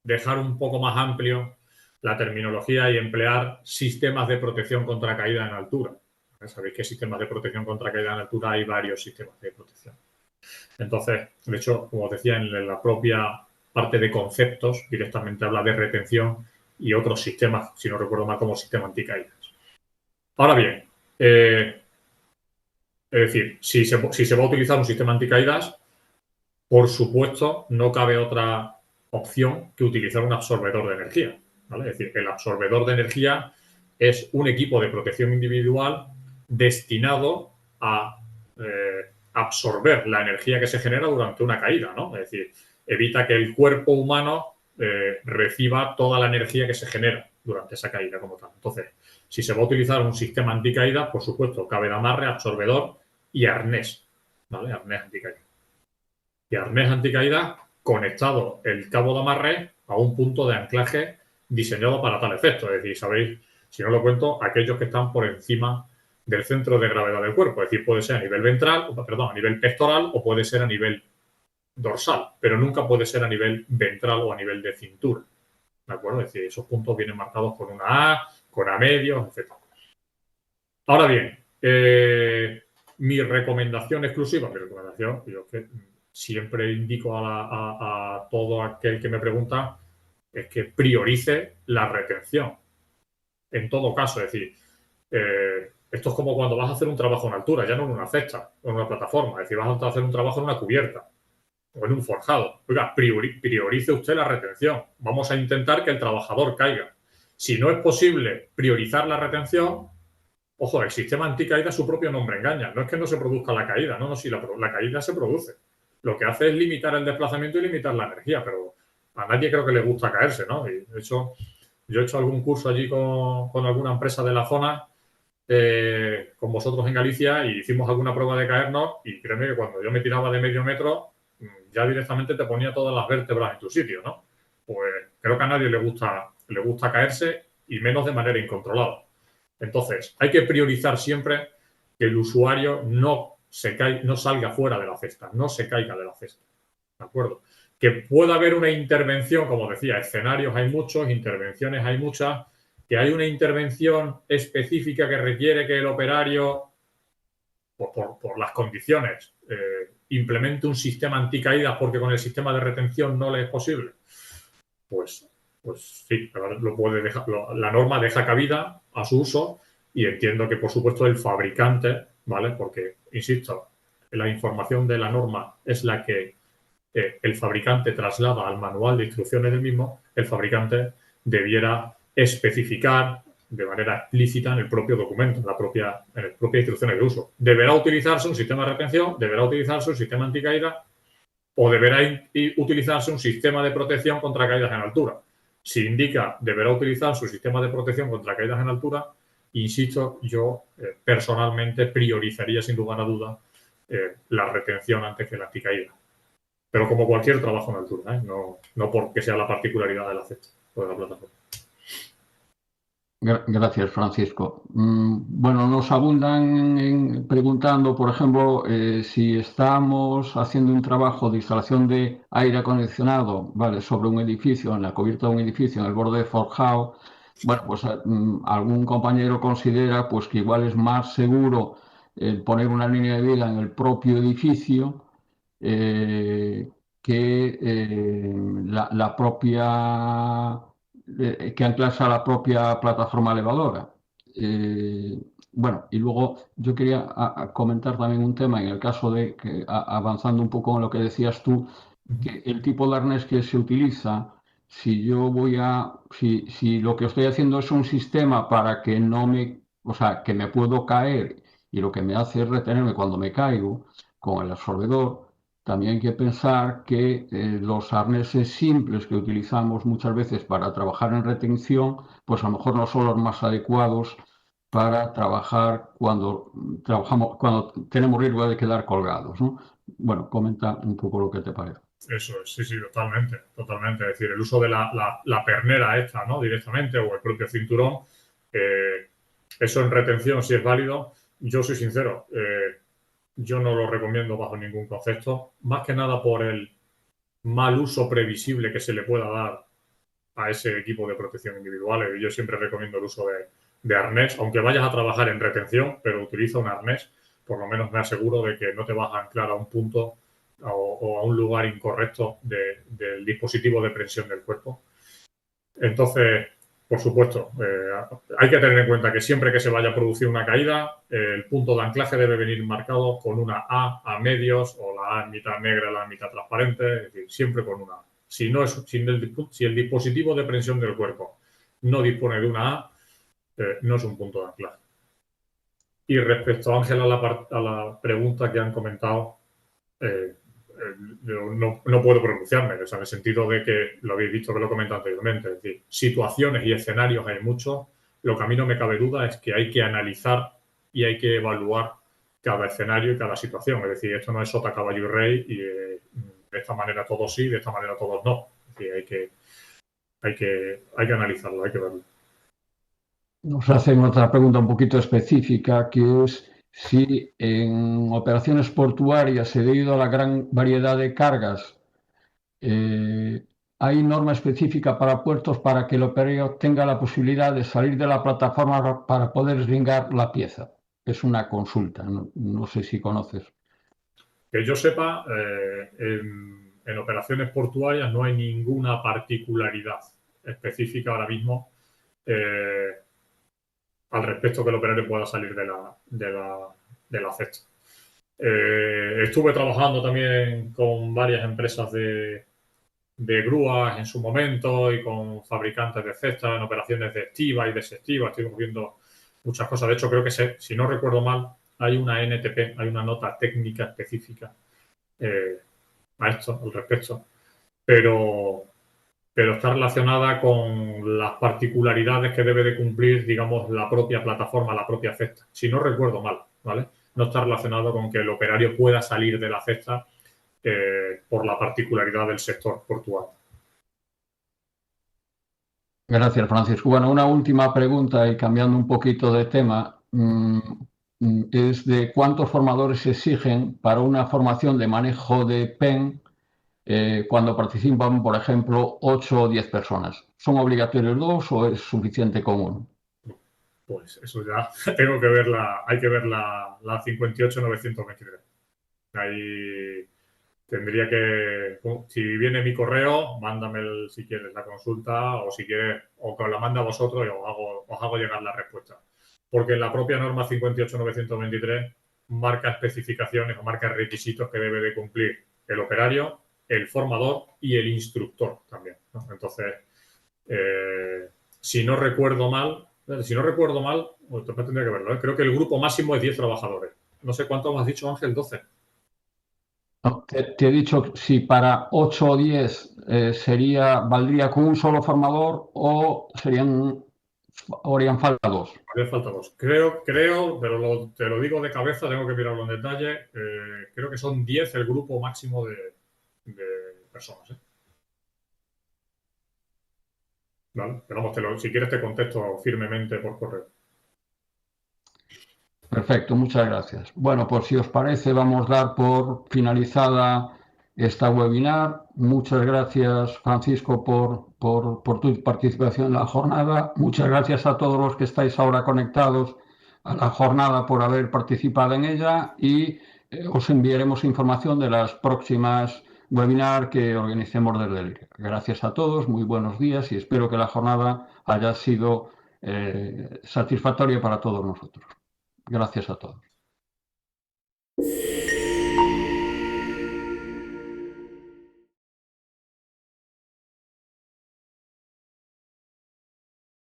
dejar un poco más amplio la terminología y emplear sistemas de protección contra caída en altura. Sabéis que sistemas de protección contra caída en altura hay varios sistemas de protección. Entonces, de hecho, como os decía, en la propia parte de conceptos directamente habla de retención y otros sistemas, si no recuerdo mal, como sistema anticaídas. Ahora bien, es decir, si se va a utilizar un sistema anticaídas, por supuesto, no cabe otra opción que utilizar un absorbedor de energía, ¿vale? Es decir, el absorbedor de energía es un equipo de protección individual destinado a absorber la energía que se genera durante una caída, ¿no? Es decir, evita que el cuerpo humano reciba toda la energía que se genera durante esa caída como tal. Entonces, si se va a utilizar un sistema anticaída, por supuesto, cabe de amarre, absorbedor y arnés, ¿vale? Arnés anticaída. Y arnés anticaída conectado el cabo de amarre a un punto de anclaje diseñado para tal efecto. Es decir, sabéis, si no lo cuento, aquellos que están por encima del centro de gravedad del cuerpo. Es decir, puede ser a nivel ventral, perdón, a nivel pectoral o puede ser a nivel dorsal, pero nunca puede ser a nivel ventral o a nivel de cintura. ¿De acuerdo? Es decir, esos puntos vienen marcados con una A, con A medios, etc. Ahora bien, mi recomendación exclusiva, yo que siempre indico a todo aquel que me pregunta, es que priorice la retención. En todo caso, es decir, esto es como cuando vas a hacer un trabajo en altura, ya no en una cesta o en una plataforma, es decir, vas a hacer un trabajo en una cubierta o en un forjado. Oiga, priorice usted la retención. Vamos a intentar que el trabajador caiga. Si no es posible priorizar la retención, ojo, el sistema anticaída su propio nombre engaña. No es que no se produzca la caída, no, si la caída se produce. Lo que hace es limitar el desplazamiento y limitar la energía, pero a nadie creo que le gusta caerse, ¿no? Y de hecho, yo he hecho algún curso allí con alguna empresa de la zona, con vosotros en Galicia, y hicimos alguna prueba de caernos, y créeme que cuando yo me tiraba de medio metro, ya directamente te ponía todas las vértebras en tu sitio, ¿no? Pues creo que a nadie le gusta caerse, y menos de manera incontrolada. Entonces, hay que priorizar siempre que el usuario no salga fuera de la cesta, no se caiga de la cesta. ¿De acuerdo? Que pueda haber una intervención, como decía, escenarios hay muchos, intervenciones hay muchas, que hay una intervención específica que requiere que el operario, pues por las condiciones, implemente un sistema anticaídas porque con el sistema de retención no le es posible. Pues sí, lo puede dejar, la norma deja cabida a su uso y entiendo que, por supuesto, el fabricante, ¿vale? Porque, insisto, la información de la norma es la que el fabricante traslada al manual de instrucciones del mismo, el fabricante debiera especificar de manera explícita en el propio documento, en las propias instrucciones de uso. Deberá utilizarse un sistema de retención, deberá utilizarse un sistema anticaída o deberá utilizarse un sistema de protección contra caídas en altura. Si indica deberá utilizar su sistema de protección contra caídas en altura, insisto, yo personalmente priorizaría sin lugar a duda la retención antes que la anticaída. Pero como cualquier trabajo en altura, no porque sea la particularidad de la cesta o de la plataforma. Gracias, Francisco. Bueno, nos abundan preguntando, por ejemplo, si estamos haciendo un trabajo de instalación de aire acondicionado, ¿vale?, sobre un edificio, en la cubierta de un edificio, en el borde de forjado. Bueno, pues algún compañero considera pues que igual es más seguro poner una línea de vida en el propio edificio que la propia que anclas a la propia plataforma elevadora. Bueno, y luego yo quería comentar también un tema en el caso de que, avanzando un poco en lo que decías tú, que el tipo de arnés que se utiliza, si lo que estoy haciendo es un sistema para que no me, o sea, que me puedo caer y lo que me hace es retenerme cuando me caigo con el absorbedor, también hay que pensar que los arneses simples que utilizamos muchas veces para trabajar en retención, pues a lo mejor no son los más adecuados para trabajar cuando tenemos riesgo de quedar colgados, ¿no? Bueno, comenta un poco lo que te parece. Eso es, sí, totalmente, totalmente. Es decir, el uso de la pernera esta, ¿no?, directamente, o el propio cinturón, eso en retención sí es válido. Yo soy sincero, yo no lo recomiendo bajo ningún concepto, más que nada por el mal uso previsible que se le pueda dar a ese equipo de protección individual. Yo siempre recomiendo el uso de arnés, aunque vayas a trabajar en retención, pero utiliza un arnés, por lo menos me aseguro de que no te vas a anclar a un punto o a un lugar incorrecto del dispositivo de presión del cuerpo. Entonces, por supuesto, hay que tener en cuenta que siempre que se vaya a producir una caída, el punto de anclaje debe venir marcado con una A medios, o la A en mitad negra, la mitad transparente, es decir, siempre con una A. Si el dispositivo de presión del cuerpo no dispone de una A, no es un punto de anclaje. Y respecto, Ángel, a la pregunta que han comentado, no puedo pronunciarme, o sea, en el sentido de que lo habéis visto que lo he comentado anteriormente, es decir, situaciones y escenarios hay muchos. Lo que a mí no me cabe duda es que hay que analizar y hay que evaluar cada escenario y cada situación. Es decir, esto no es sota, caballo y rey y de esta manera todos sí, de esta manera todos no. Es decir, hay que analizarlo, hay que verlo. Nos hacen otra pregunta un poquito específica, que es si en operaciones portuarias, debido a la gran variedad de cargas, hay norma específica para puertos para que el operario tenga la posibilidad de salir de la plataforma para poder eslingar la pieza. Es una consulta, no sé si conoces. Que yo sepa, en operaciones portuarias no hay ninguna particularidad específica ahora mismo al respecto que el operario pueda salir de la cesta. Estuve trabajando también con varias empresas de grúas en su momento y con fabricantes de cestas en operaciones de estiva y desestiva. Estuvimos viendo muchas cosas. De hecho, creo que si no recuerdo mal, hay una NTP, hay una nota técnica específica a esto, al respecto. Pero está relacionada con las particularidades que debe de cumplir, digamos, la propia plataforma, la propia cesta. Si no recuerdo mal, ¿vale? No está relacionado con que el operario pueda salir de la cesta por la particularidad del sector portuario. Gracias, Francisco. Bueno, una última pregunta y cambiando un poquito de tema, es de cuántos formadores se exigen para una formación de manejo de PEN cuando participan, por ejemplo, 8 o 10 personas. ¿Son obligatorios 2 o es suficiente con 1? Pues eso ya hay que ver la 58.923. Ahí tendría que, si viene mi correo, mándame si quieres la consulta, o si quieres, o que os la manda a vosotros y os hago llegar la respuesta. Porque la propia norma 58.923 marca especificaciones o marca requisitos que debe de cumplir el operario, el formador y el instructor también, ¿no? Entonces, si no recuerdo mal, pues tendría que verlo, ¿eh? Creo que el grupo máximo es 10 trabajadores. No sé cuánto me has dicho, Ángel, 12. No, te he dicho si para 8 o 10 valdría con un solo formador o harían falta dos. Haría falta dos. Creo, pero te lo digo de cabeza, tengo que mirarlo en detalle. Creo que son 10 el grupo máximo de personas. ¿Vale? Pero vamos, si quieres te contesto firmemente por correo. Perfecto, muchas gracias. Bueno, pues si os parece, vamos a dar por finalizada esta webinar. Muchas gracias, Francisco, por tu participación en la jornada. Muchas gracias a todos los que estáis ahora conectados a la jornada por haber participado en ella y os enviaremos información de las próximas webinars que organicemos desde el IREA. Gracias a todos, muy buenos días y espero que la jornada haya sido satisfactoria para todos nosotros. Gracias a todos.